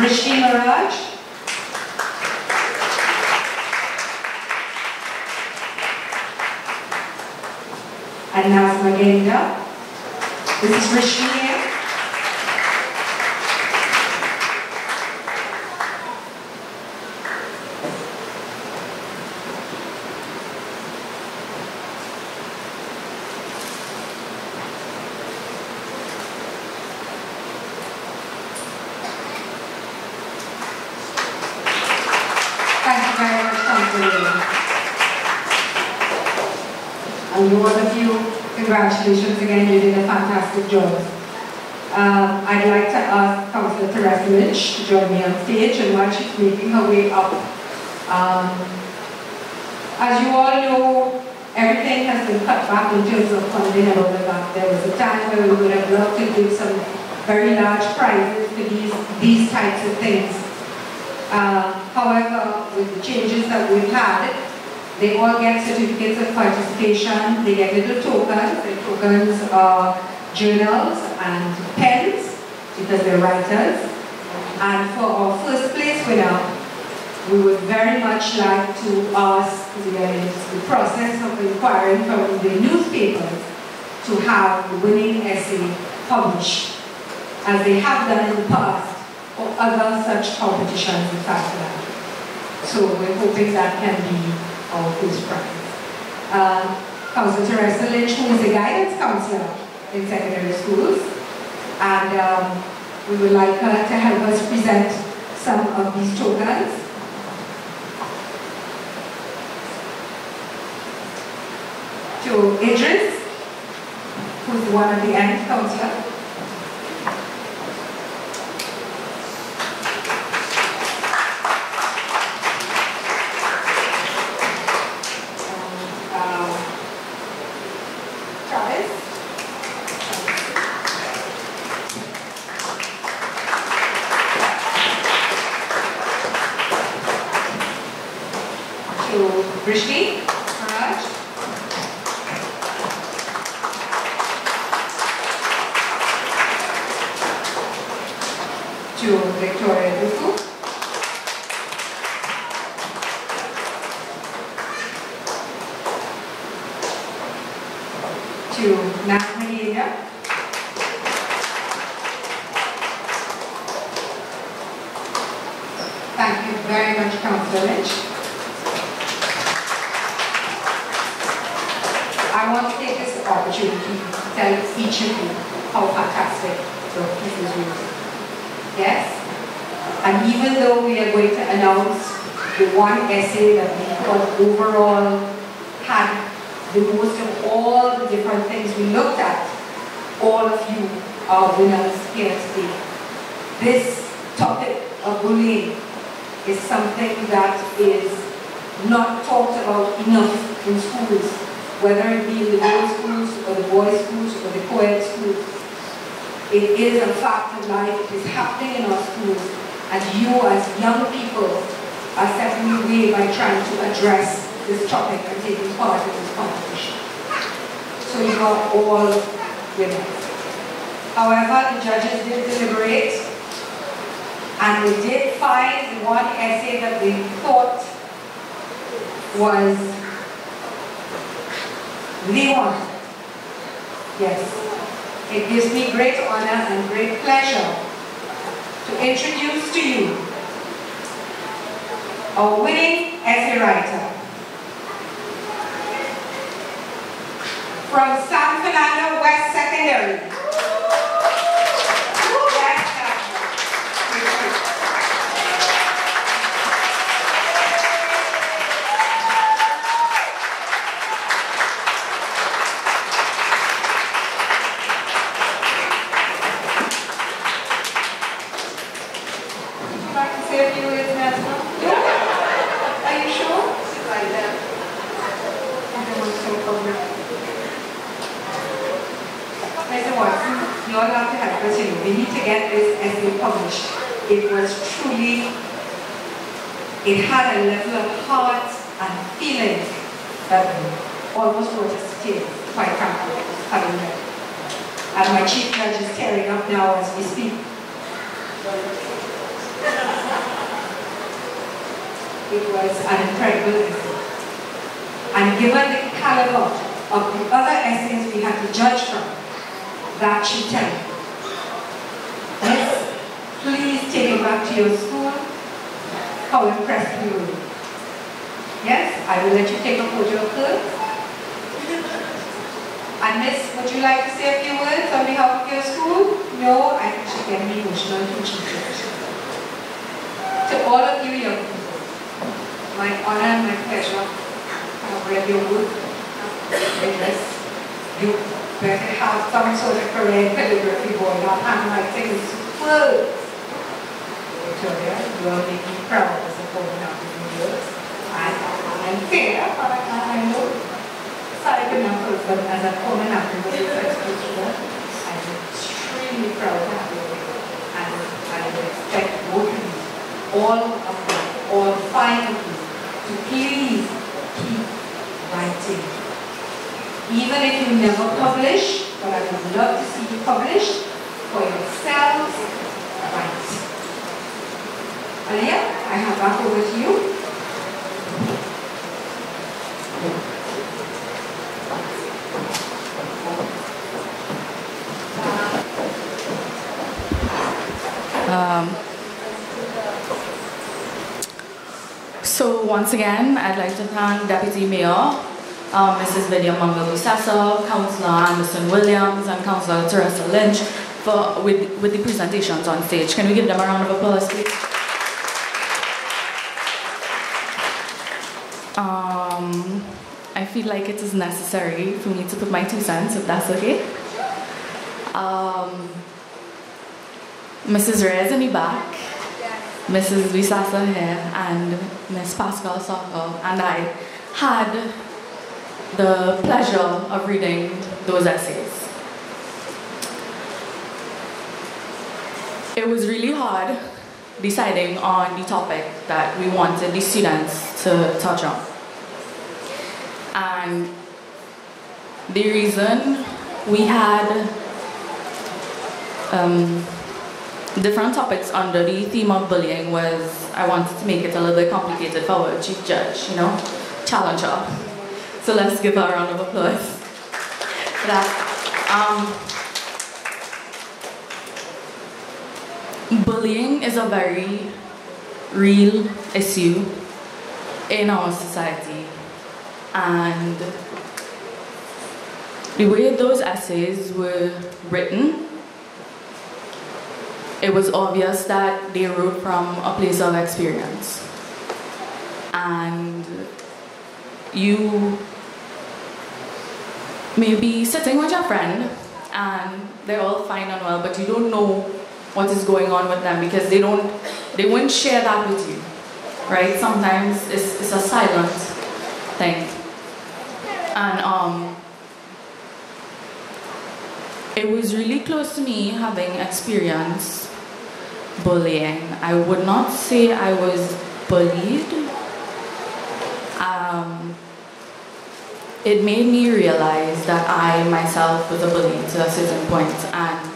Speaker 13: Rishni Maraj. And Nazma Genda. This is Rishni here. And all of you, congratulations again, you did a fantastic job. I'd like to ask Councillor Teresa Lynch to join me on stage, and while she's making her way up, as you all know, everything has been cut back in terms of funding and all of that. There was a time where we would have loved to give some very large prizes for these types of things. However, with the changes that we've had, they all get certificates of participation, they get little tokens. The tokens are journals and pens, because they're writers. And for our first place winner, we would very much like to ask the process of inquiring from the newspapers to have the winning essay published, as they have done in the past for other such competitions in Fastland. So we're hoping that can be our first prize. Councillor Teresa Lynch, who is a guidance counsellor in secondary schools, and we would like her to help us present some of these tokens. To Idris, who's the one at the end, councillor. Rishni Maharaj. To Victoria Duku. To Nazma. Thank you very much, Councillor Lynch. I want to take this opportunity to tell each of you how fantastic your pieces were. Yes? And even though we are going to announce the one essay that we thought overall had the most of all the different things we looked at, all of you are winners here today. This topic of bullying is something that is not talked about enough in schools, whether it be in the girls' schools or the boys' schools or the co-ed schools. It is a fact of life. It is happening in our schools, and you as young people are setting the way by trying to address this topic and taking part in this competition. So you are all winners. However, the judges did deliberate, and they did find the one essay that they thought was the one. Yes. It gives me great honor and great pleasure to introduce to you our winning essay writer from San Fernando West Secondary. We need to get this essay published. It was truly, it had a level of heart and feeling that almost brought us to tears, quite frankly, having read. And my chief judge is tearing up now as we speak. It was an incredible essay. And given the caliber of the other essays we had to judge from, that should tell you. Yes, please take it back to your school. How impressed you were. Yes, I will let you take a photo of her. And Miss, would you like to say a few words on behalf of your school? No, I think she's getting emotional too. To all of you young people, my honor and my pleasure. I've read your book. Yes, you better have some sort of career calligraphy going on. Handwriting is superb. Victoria, you are making me proud as a woman after years. I'm fair, but I know. Sorry, but as a woman after years, I'm extremely proud to have you here. And I would expect both of you, all of you, all 5 of you, to please keep writing. Even if you never publish, but I would love to see you published for yourselves, right. Aliyah, I have back over to you.
Speaker 3: So once again, I'd like to thank Deputy Mayor Mrs. Vidya Mangal-Busasa, Councillor Anderson Williams, and Councillor Teresa Lynch with the presentations on stage. Can we give them a round of applause, please? I feel like it is necessary for me to put my 2 cents, if that's okay. Mrs. Ray is in the back, Mrs. Visasa here, and Miss Pascal Saka, and I had the pleasure of reading those essays. It was really hard deciding on the topic that we wanted the students to touch on. And the reason we had different topics under the theme of bullying was I wanted to make it a little bit complicated for our chief judge, you know, challenge her. So let's give her a round of applause for that. Bullying is a very real issue in our society, and the way those essays were written it was obvious that they wrote from a place of experience. And you may be sitting with your friend and they're all fine and well, but you don't know what is going on with them because they won't share that with you, right? Sometimes it's a silent thing. And it was really close to me having experienced bullying. I would not say I was bullied. It made me realize that I myself was a bully to a certain point, and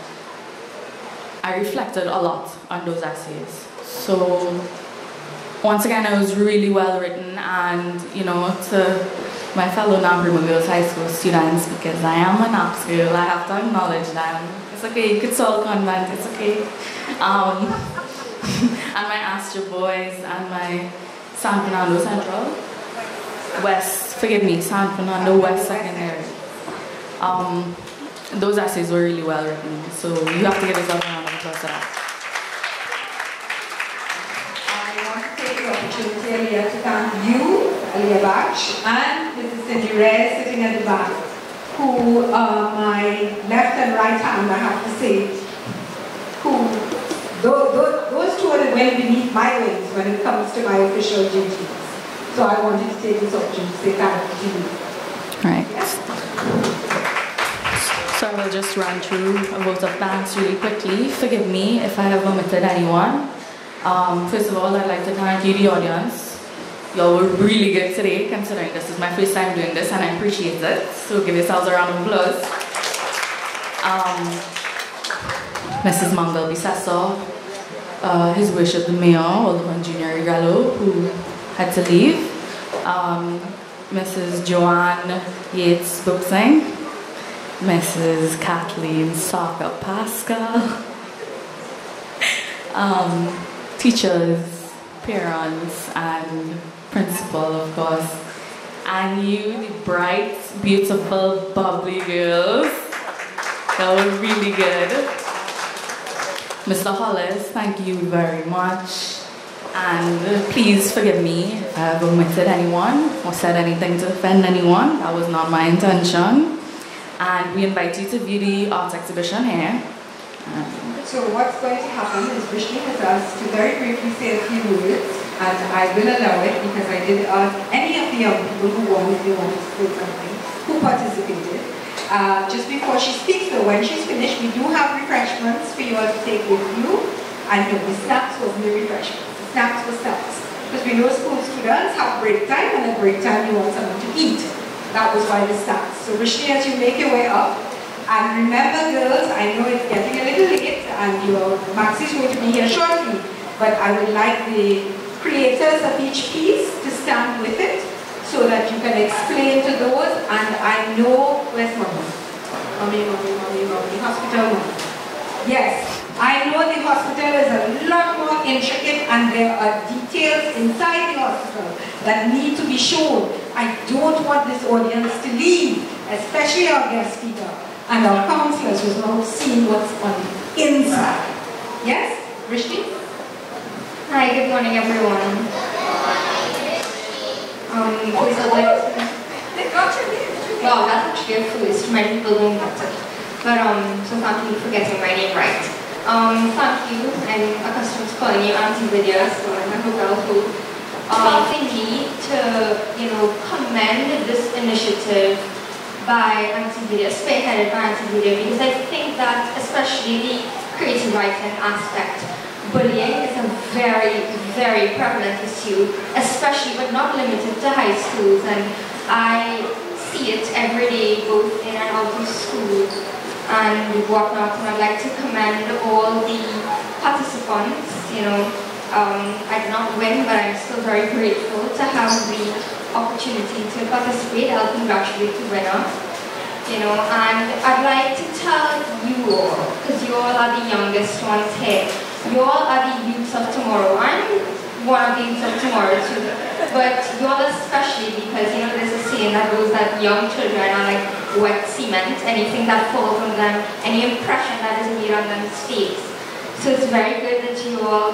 Speaker 3: I reflected a lot on those essays. So once again, it was really well written, and to my fellow Nampima Girls High School students, because I am a Naps girl, I have to acknowledge them. It's okay, you could solve convent, it's okay. And my Astor boys and my San Fernando Central, West, forgive me, San Fernando West Secondary. Those essays were really well written, so you have to give yourself a round of applause for that.
Speaker 13: I want to take the opportunity, Aliyah, to thank you, Aliyah Bach, and Mrs. Cindy Ray sitting at the back, who are my left and right hand, I have to say, who, those two are the men beneath my wings when it comes to my official duties. So I wanted to take this opportunity to say thank you to you.
Speaker 3: Right. Yes. So I will just run through a vote of thanks really quickly. Forgive me if I have omitted anyone. First of all, I'd like to thank you, the audience. Y'all were really good today, considering this is my first time doing this, and I appreciate it. So give yourselves a round of applause. Mrs. Mangal Bisaso, His Worship the Mayor, Alderman Junior Gallo, who had to leave, Mrs. Joanne Yates Booksing, Mrs. Kathleen Saka Pascal, teachers, parents, and principal, of course, and you, the bright, beautiful, bubbly girls. That was really good. Mr. Hollis, thank you very much. And please forgive me if I have omitted anyone or said anything to offend anyone. That was not my intention. And we invite you to view the art exhibition here.
Speaker 13: So what's going to happen is Vishnu has asked to very briefly say a few words, and I will allow it because I did ask any of the young people who wanted to say something, who participated. Just before she speaks though, when she's finished, we do have refreshments for you all to take with you. And the snacks wasn't the refreshments. Snacks were snacks. Because we know school students have break time, and at break time you want something to eat. That was why the snacks. So Rishni, as you make your way up, and remember girls, I know it's getting a little late and your Max is going to be here shortly, but I would like the creators of each piece to stand with it so that you can explain to those, and I know, where's mommy? Mommy, hospital mommy. Yes. I know the hospital is a lot more intricate and there are details inside the hospital that need to be shown. I don't want this audience to leave, especially our guest speaker and our counselors who's not seeing what's on the inside. Yes, Rishti?
Speaker 8: Hi, good morning everyone. Please I'd like to... Well, that's actually a first. Many people don't get it. But so thank you for getting my name right. Thank you. I'm accustomed to calling you Auntie Vidya, so I hope I'll hold. Thingy to, commend this initiative by Auntie Vidya, spearheaded by Auntie Vidya, because I think that especially the creative writing aspect, bullying is a very, very prevalent issue, especially but not limited to high schools, and I see it every day, both in and out of school and whatnot, and I'd like to commend all the participants. I did not win, but I'm still very grateful to have the opportunity to participate. I'll congratulate the winner. And I'd like to tell you all, because you all are the youngest ones here, you all are the youths of tomorrow. I'm one of the youths of tomorrow too, but you all especially, because there's a saying that goes that young children are like wet cement. Anything that falls on them, any impression that is made on them stays. So it's very good that you all,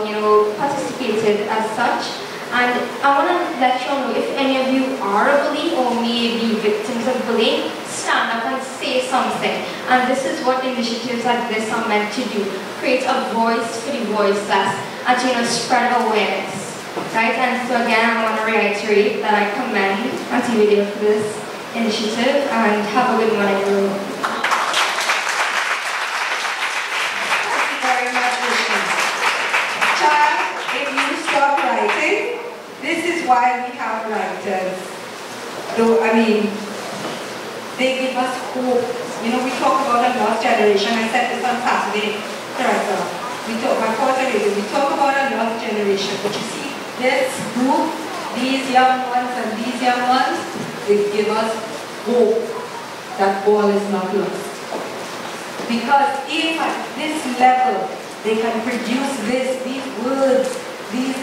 Speaker 8: participated as such. And I want to let you all know, if any of you are a bully or may be victims of bullying, stand up and say something. And this is what initiatives like this are meant to do. Create a voice for the voiceless and to, spread awareness. Right? And so again, I want to reiterate that I commend Anti-Video for this initiative, and have a good morning, everyone.
Speaker 1: Thank you very much, Krishna. Child, if you stop writing, this is why we have writers. Though, they give us hope. We talk about a lost generation. I said this on Saturday, my quarter later, we talk about a lost generation. But you see, this group, these young ones and these young ones, they give us hope that all is not lost. Because if at this level, they can produce these words, these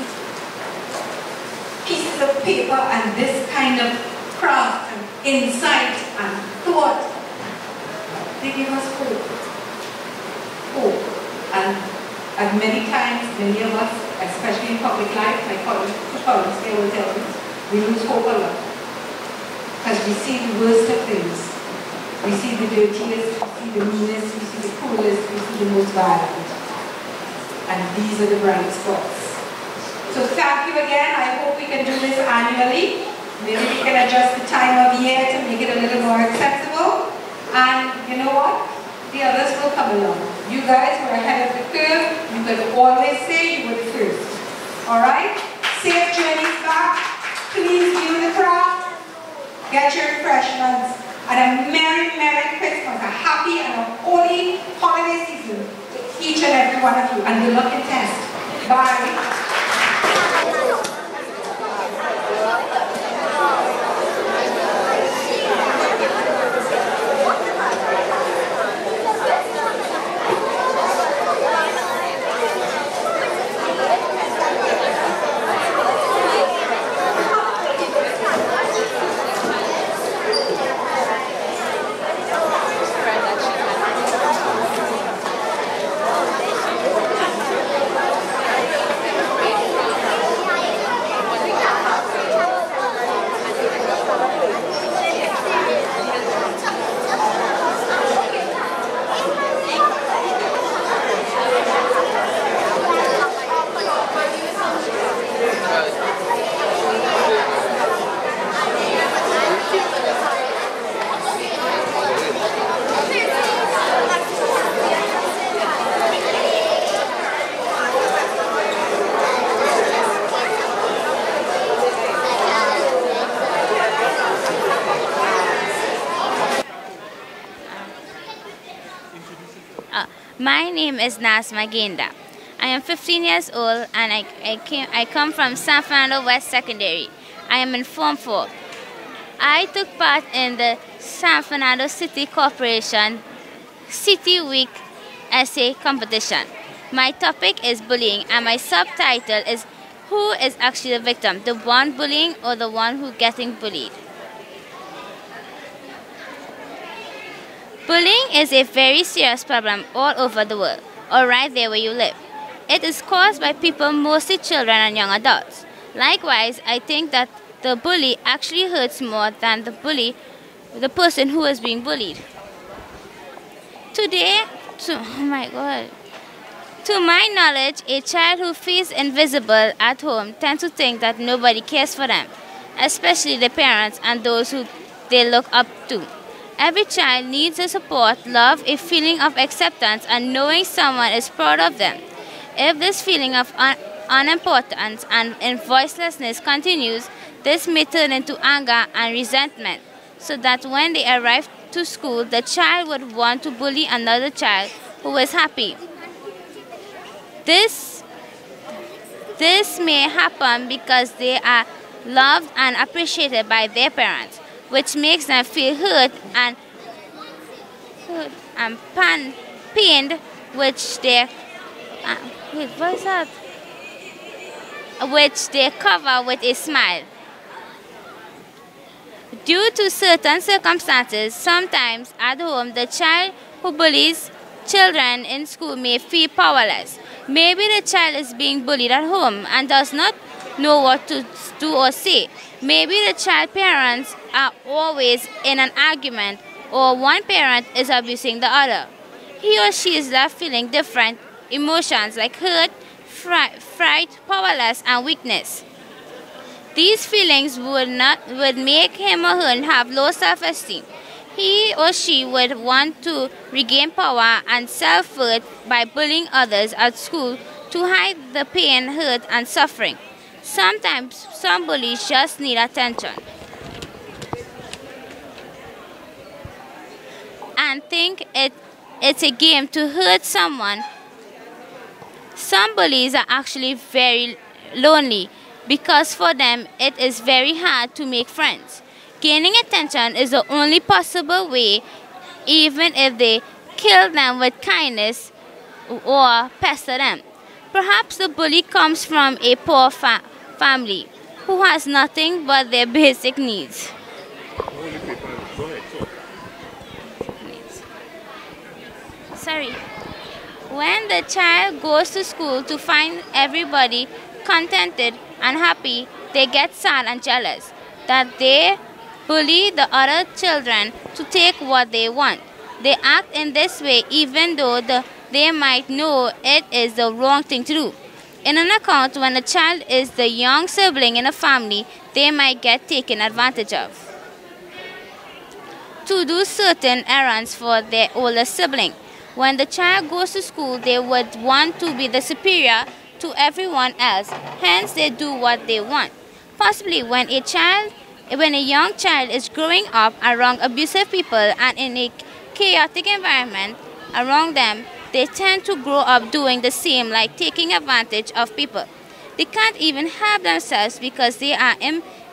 Speaker 1: pieces of paper and this kind of craft and insight and thought, they give us hope. Hope. And many times, many of us, especially in public life, my colleagues, they will tell us, we lose hope a lot. Because we see the worst of things. We see the dirtiest, we see the meanest, we see the cruelest, we see the most violent. And these are the bright spots. So thank you again. I hope we can do this annually. Maybe we can adjust the time of year to make it a little more acceptable. And you know what? The others will come along. You guys were ahead of the curve. You can always say you were the first. Alright? Safe journeys back. Please view the craft. Get your refreshments. And a Merry, Merry Christmas. A happy and a holy holiday season to each and every one of you. And good luck in test. Bye.
Speaker 14: My name is Nasma Genda. I am 15 years old and I come from San Fernando West Secondary. I am in Form 4. I took part in the San Fernando City Corporation City Week essay competition. My topic is bullying and my subtitle is Who is actually the victim, the one bullying or the one who getting bullied? Bullying is a very serious problem all over the world, or right there where you live. It is caused by people, mostly children and young adults. Likewise, I think that the bully actually hurts more than the person who is being bullied. Today, to my knowledge, a child who feels invisible at home tends to think that nobody cares for them, especially the parents and those who they look up to. Every child needs a support, love, a feeling of acceptance, and knowing someone is proud of them. If this feeling of unimportance and voicelessness continues, this may turn into anger and resentment, so that when they arrive to school, the child would want to bully another child who is happy. This may happen because they are loved and appreciated by their parents, which makes them feel hurt and pained, which they cover with a smile. Due to certain circumstances, sometimes at home the child who bullies children in school may feel powerless. Maybe the child is being bullied at home and does not know what to do or say. Maybe the child parents are always in an argument, or one parent is abusing the other. He or she is left feeling different emotions like hurt, fright, powerless, and weakness. These feelings would make him or her have low self-esteem. He or she would want to regain power and self-worth by bullying others at school to hide the pain, hurt, and suffering. Sometimes some bullies just need attention and think it's a game to hurt someone. Some bullies are actually very lonely because for them it is very hard to make friends. Gaining attention is the only possible way, even if they kill them with kindness or pester them. Perhaps the bully comes from a poor family who has nothing but their basic needs. Sorry. When the child goes to school to find everybody contented and happy, they get sad and jealous that they bully the other children to take what they want. They act in this way even though they might know it is the wrong thing to do. In an account, when a child is the young sibling in a family, they might get taken advantage of to do certain errands for their older sibling. When the child goes to school, they would want to be the superior to everyone else, hence they do what they want. Possibly when a young child is growing up around abusive people and in a chaotic environment around them, they tend to grow up doing the same, like taking advantage of people. They can't even help themselves because they are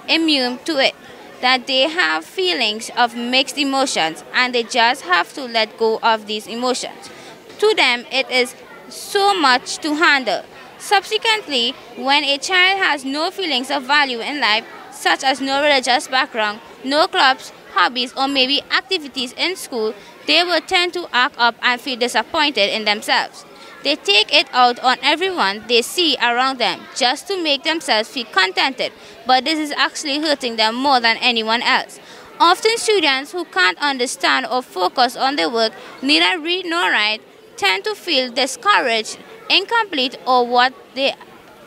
Speaker 14: immune to it, that they have feelings of mixed emotions and they just have to let go of these emotions. To them, it is so much to handle. Subsequently, when a child has no feelings of value in life, such as no religious background, no clubs, hobbies, or maybe activities in school, they will tend to act up and feel disappointed in themselves. They take it out on everyone they see around them just to make themselves feel contented, but this is actually hurting them more than anyone else. Often students who can't understand or focus on their work, neither read nor write, tend to feel discouraged, incomplete on what they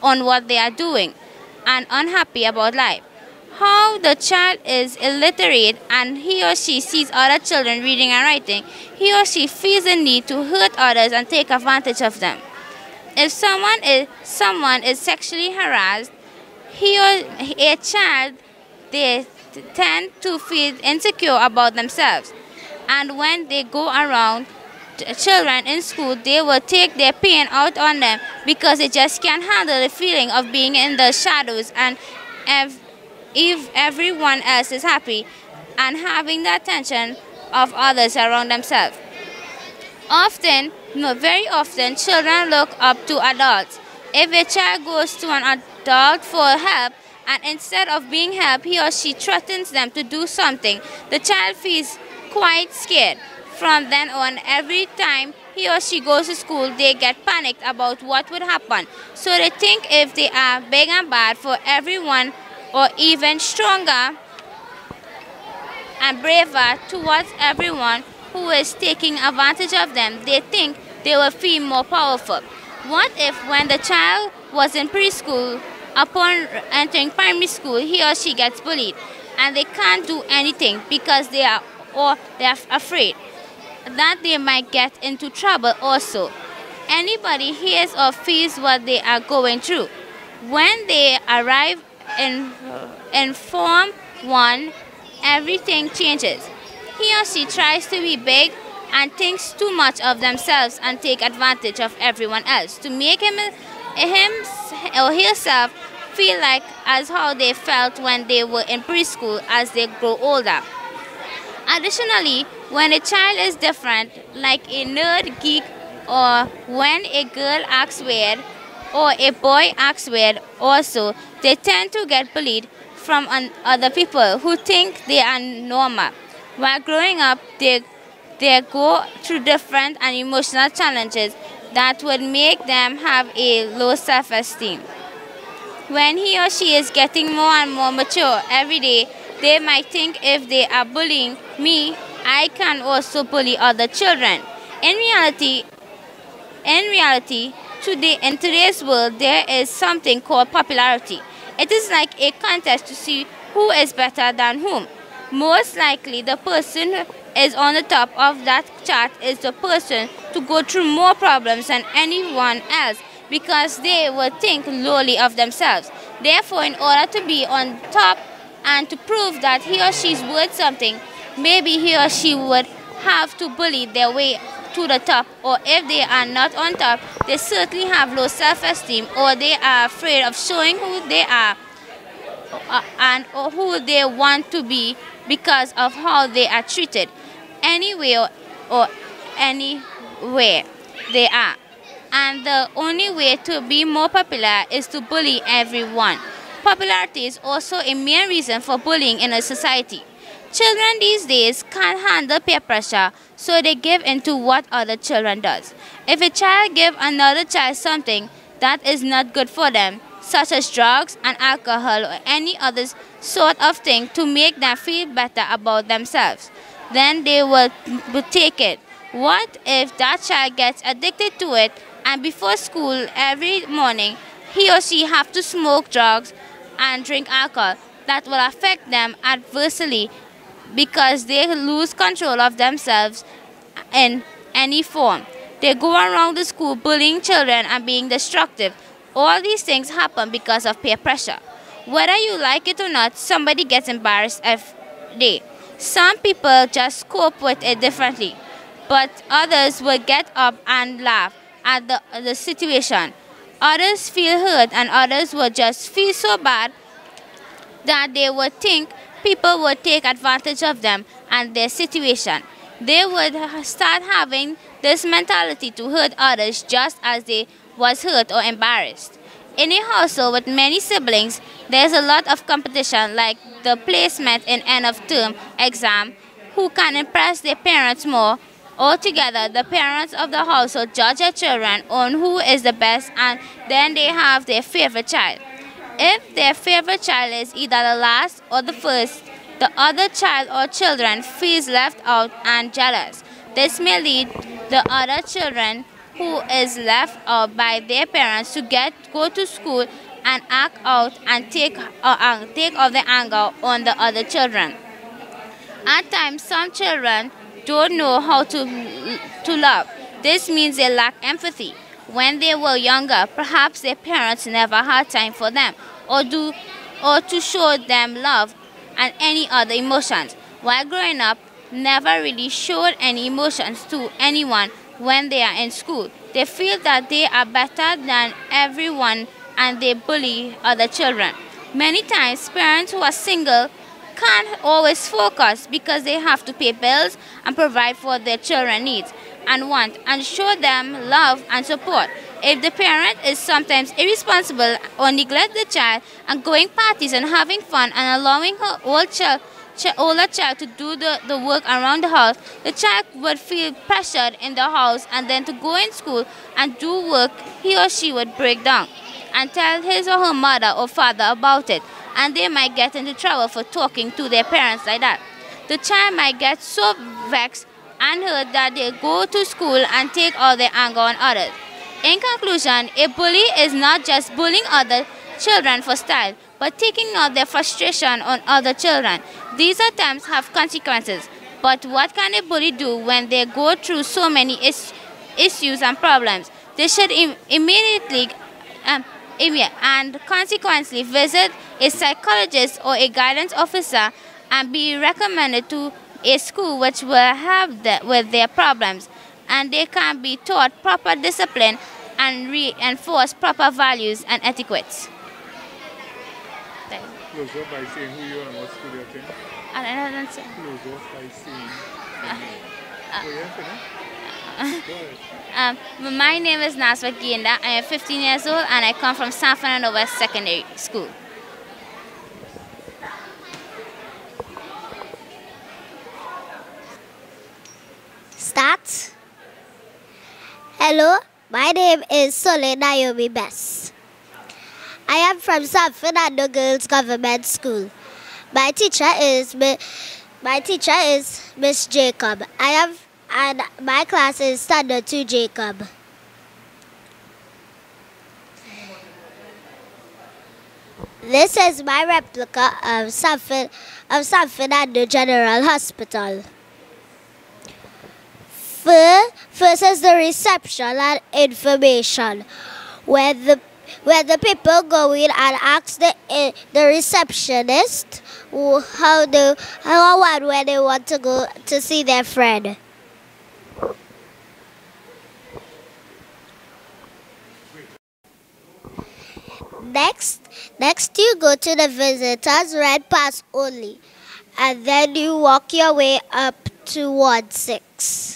Speaker 14: are doing, and unhappy about life. How the child is illiterate and he or she sees other children reading and writing, he or she feels the need to hurt others and take advantage of them. If someone is sexually harassed, he or a child, they tend to feel insecure about themselves. And when they go around children in school, they will take their pain out on them because they just can't handle the feeling of being in the shadows and if everyone else is happy and having the attention of others around themselves. Very often, children look up to adults. If a child goes to an adult for help and instead of being helped, he or she threatens them to do something, the child feels quite scared. From then on, every time he or she goes to school, they get panicked about what would happen. So they think if they are big and bad for everyone, or even stronger and braver towards everyone who is taking advantage of them, they think they will feel more powerful. What if when the child was in preschool, upon entering primary school, he or she gets bullied and they can't do anything because they are afraid that they might get into trouble also. Anybody hears or feels what they are going through. When they arrive in Form 1, everything changes. He or she tries to be big and thinks too much of themselves and take advantage of everyone else to make him or herself feel like as how they felt when they were in preschool as they grow older. Additionally, when a child is different, like a nerd, geek, or when a girl acts weird or a boy acts weird also, they tend to get bullied from other people who think they are normal. While growing up, they they go through different and emotional challenges that would make them have a low self-esteem. When he or she is getting more and more mature every day, they might think if they are bullying me, I can also bully other children. In reality, in today's world, there is something called popularity. It is like a contest to see who is better than whom. Most likely, the person who is on the top of that chart is the person to go through more problems than anyone else because they will think lowly of themselves. Therefore, in order to be on top and to prove that he or she is worth something, maybe he or she would have to bully their way to the top, or if they are not on top, they certainly have low self-esteem, or they are afraid of showing who they are or who they want to be because of how they are treated anywhere or anywhere they are. And the only way to be more popular is to bully everyone. Popularity is also a main reason for bullying in a society. Children these days can't handle peer pressure, so they give in to what other children does. If a child gives another child something that is not good for them, such as drugs and alcohol or any other sort of thing to make them feel better about themselves, then they will take it. What if that child gets addicted to it and before school every morning he or she have to smoke drugs and drink alcohol? That will affect them adversely because they lose control of themselves in any form. They go around the school bullying children and being destructive. All these things happen because of peer pressure. Whether you like it or not, somebody gets embarrassed every day. Some people just cope with it differently, but others will get up and laugh at the situation. Others feel hurt and others will just feel so bad that they would think people would take advantage of them and their situation. They would start having this mentality to hurt others just as they was hurt or embarrassed. In a household with many siblings, there's a lot of competition, like the placement in end-of-term exam, who can impress their parents more. Altogether, the parents of the household judge their children on who is the best, and then they have their favorite child. If their favorite child is either the last or the first, the other child or children feels left out and jealous. This may lead the other children who is left out by their parents to go to school and act out and take all the anger on the other children. At times, some children don't know how to love. This means they lack empathy. When they were younger, perhaps their parents never had time for them or to show them love and any other emotions. While growing up, never really showed any emotions to anyone when they are in school. They feel that they are better than everyone and they bully other children. Many times, parents who are single can't always focus because they have to pay bills and provide for their children's needs and want and show them love and support. If the parent is sometimes irresponsible or neglect the child and going parties and having fun and allowing her older child to do the work around the house, the child would feel pressured in the house, and then to go in school and do work, he or she would break down and tell his or her mother or father about it, and they might get into trouble for talking to their parents like that. The child might get so vexed and hurt that they go to school and take all their anger on others. In conclusion, a bully is not just bullying other children for style, but taking out their frustration on other children. These attempts have consequences, but what can a bully do when they go through so many issues and problems? They should immediately and consequently visit a psychologist or a guidance officer and be recommended to a school which will help with their problems, and they can be taught proper discipline and reinforce proper values and etiquettes.
Speaker 2: Close off by saying who you are and what school you attend. Close off by saying who you attend.
Speaker 14: My name is Naswa Gienda. I am 15 years old and I come from San Fernando West Secondary School.
Speaker 15: Hello, my name is Sole Naomi Bess. I am from San Fernando Girls Government School. My teacher is Miss Jacob. And my class is Standard 2 Jacob. This is my replica of San Fernando General Hospital. First is the reception and information, where the people go in and ask the receptionist how and where they want to go to see their friend. Next you go to the visitors red pass only, and then you walk your way up to Ward 6.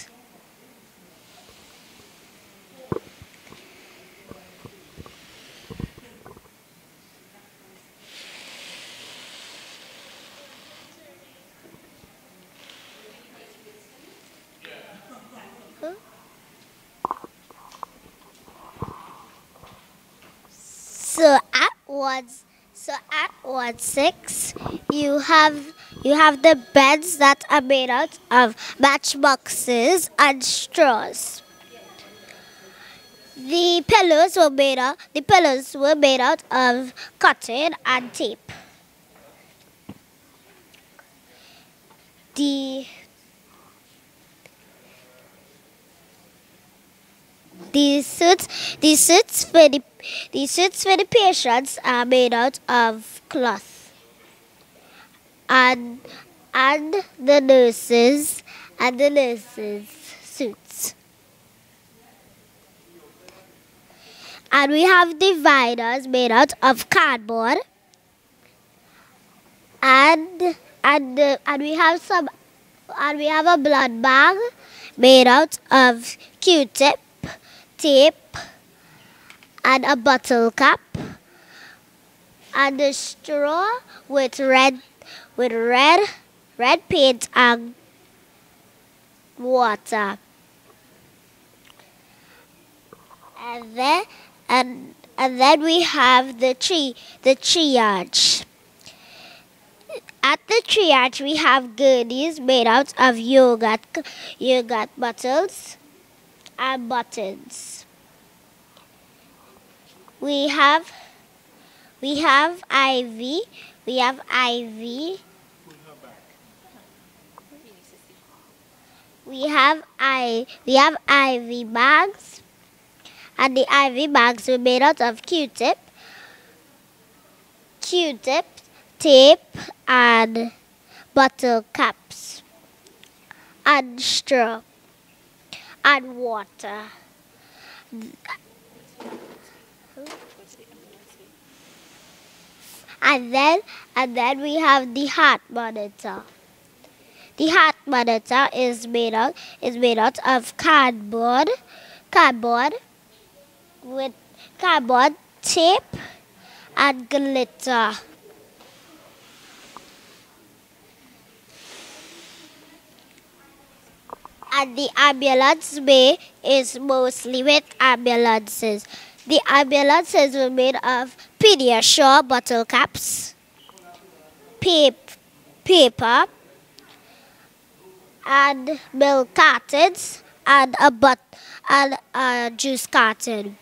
Speaker 15: So at Ward 6, you have the beds that are made out of matchboxes and straws. The pillows were made out of cotton and tape. The suits for the patients are made out of cloth, and the nurses suits. And we have dividers made out of cardboard, and we have a blood bag made out of Q-tip, tape, and a bottle cap, and a straw with red paint and water. And then we have the triage. At the triage, we have gurneys made out of yogurt bottles and buttons. We have IV. We have IV. We have IV bags, and the IV bags were made out of Q-tip, tape, and bottle caps, and straw, and water. And then we have the heart monitor. The heart monitor is made out of cardboard with cardboard tape and glitter. And the ambulance bay is mostly with ambulances. The ambulances were made of Pediasure bottle caps, paper, and milk cartons, and a juice carton.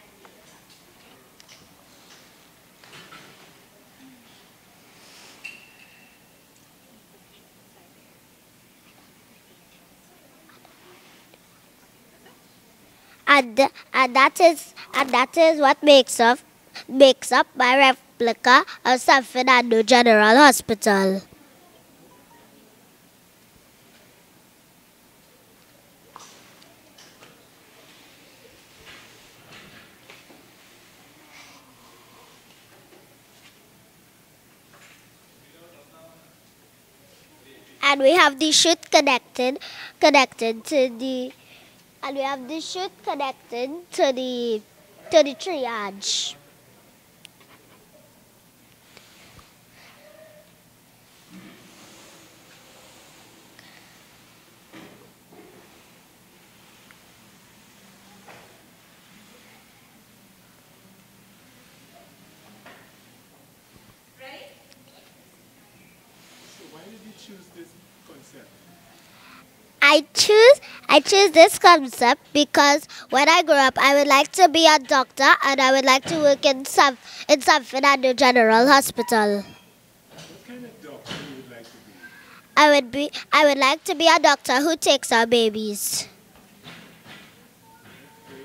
Speaker 15: And that is what makes up my replica of San Fernando General Hospital. And we have the chute connected to the triage. I choose this concept because when I grow up, I would like to be a doctor and I would like to work in San Fernando General Hospital.
Speaker 10: What kind of doctor you would like to be?
Speaker 15: I would like to be a doctor who takes our babies.
Speaker 10: Okay.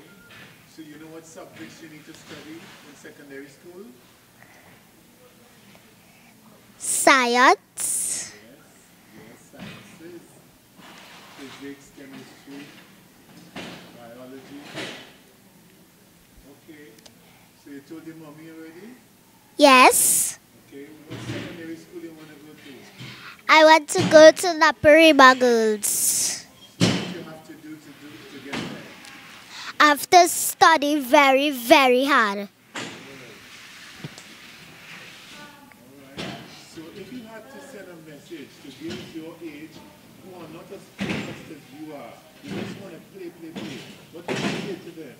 Speaker 10: So you know what subjects you need to study in secondary school?
Speaker 15: Science.
Speaker 10: Yes, sciences. Physics, chemistry, biology. Okay. So you told your mommy already?
Speaker 15: Yes.
Speaker 10: Okay. What secondary school you want to go to?
Speaker 15: I want to go to Naparima Girls.
Speaker 10: What do you have to do to get there?
Speaker 15: I have to study very, very hard.
Speaker 10: So if you had to send a message to girls your age who are not as focused as you are, you just want to play, what would you say to them?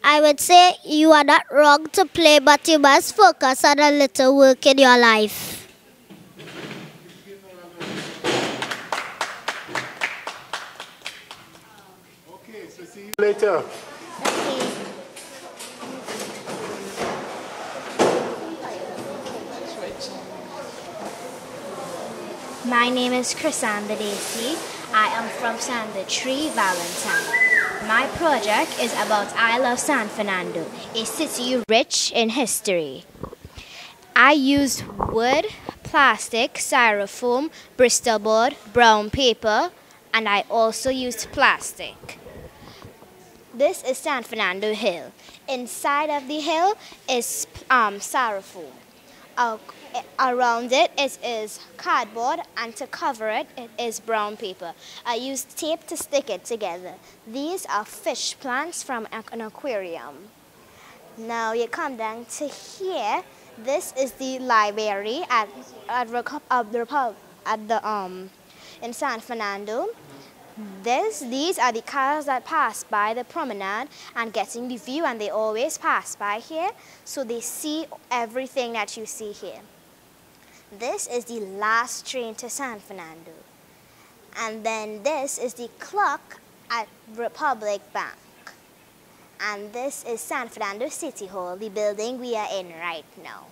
Speaker 15: I would say you are not wrong to play, but you must focus on a little work in your life.
Speaker 10: Okay, so see you later.
Speaker 16: My name is Chrisanda Dacey. I am from Santa Tree, Valentine. My project is about I Love San Fernando, a city rich in history. I used wood, plastic, styrofoam, Bristol board, brown paper, and I also used plastic. This is San Fernando Hill. Inside of the hill is styrofoam. Around it is cardboard, and to cover it, it is brown paper. I used tape to stick it together. These are fish plants from an aquarium. Now you come down to here. This is the library in San Fernando. These are the cars that pass by the promenade and getting the view, and they always pass by here, so they see everything that you see here. This is the last train to San Fernando. And then this is the clock at Republic Bank. And this is San Fernando City Hall, the building we are in right now.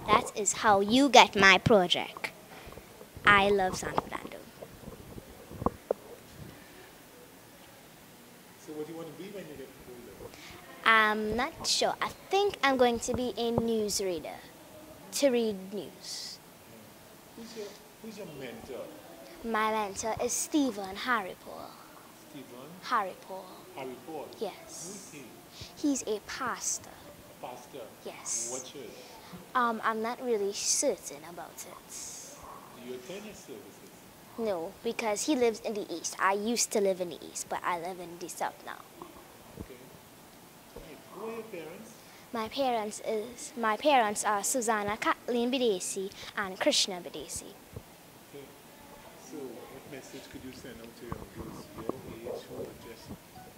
Speaker 16: That is how you get my project. I love San Fernando.
Speaker 10: So what do you want to be when you get older?
Speaker 16: I'm not sure. I think I'm going to be a newsreader to read news.
Speaker 10: Who's your mentor?
Speaker 16: My mentor is Stephen Harry Paul.
Speaker 10: Stephen?
Speaker 16: Harry Paul.
Speaker 10: Harry Paul?
Speaker 16: Yes.
Speaker 10: Who is he?
Speaker 16: He's a pastor.
Speaker 10: Pastor?
Speaker 16: Yes.
Speaker 10: What church?
Speaker 16: I'm not really certain about it.
Speaker 10: Do you attend his services?
Speaker 16: No, because he lives in the east. I used to live in the east, but I live in the south now.
Speaker 10: Okay. Right. Who are your parents?
Speaker 16: My parents are Susanna Kathleen Bidesi and Krishna Bidesi.
Speaker 10: Okay. So what message could you send out to young girls your age who are just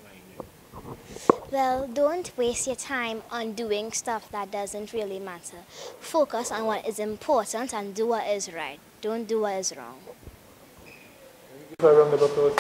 Speaker 10: minded?
Speaker 16: Well, don't waste your time on doing stuff that doesn't really matter. Focus on what is important and do what is right. Don't do what is wrong.
Speaker 10: Give a round of applause.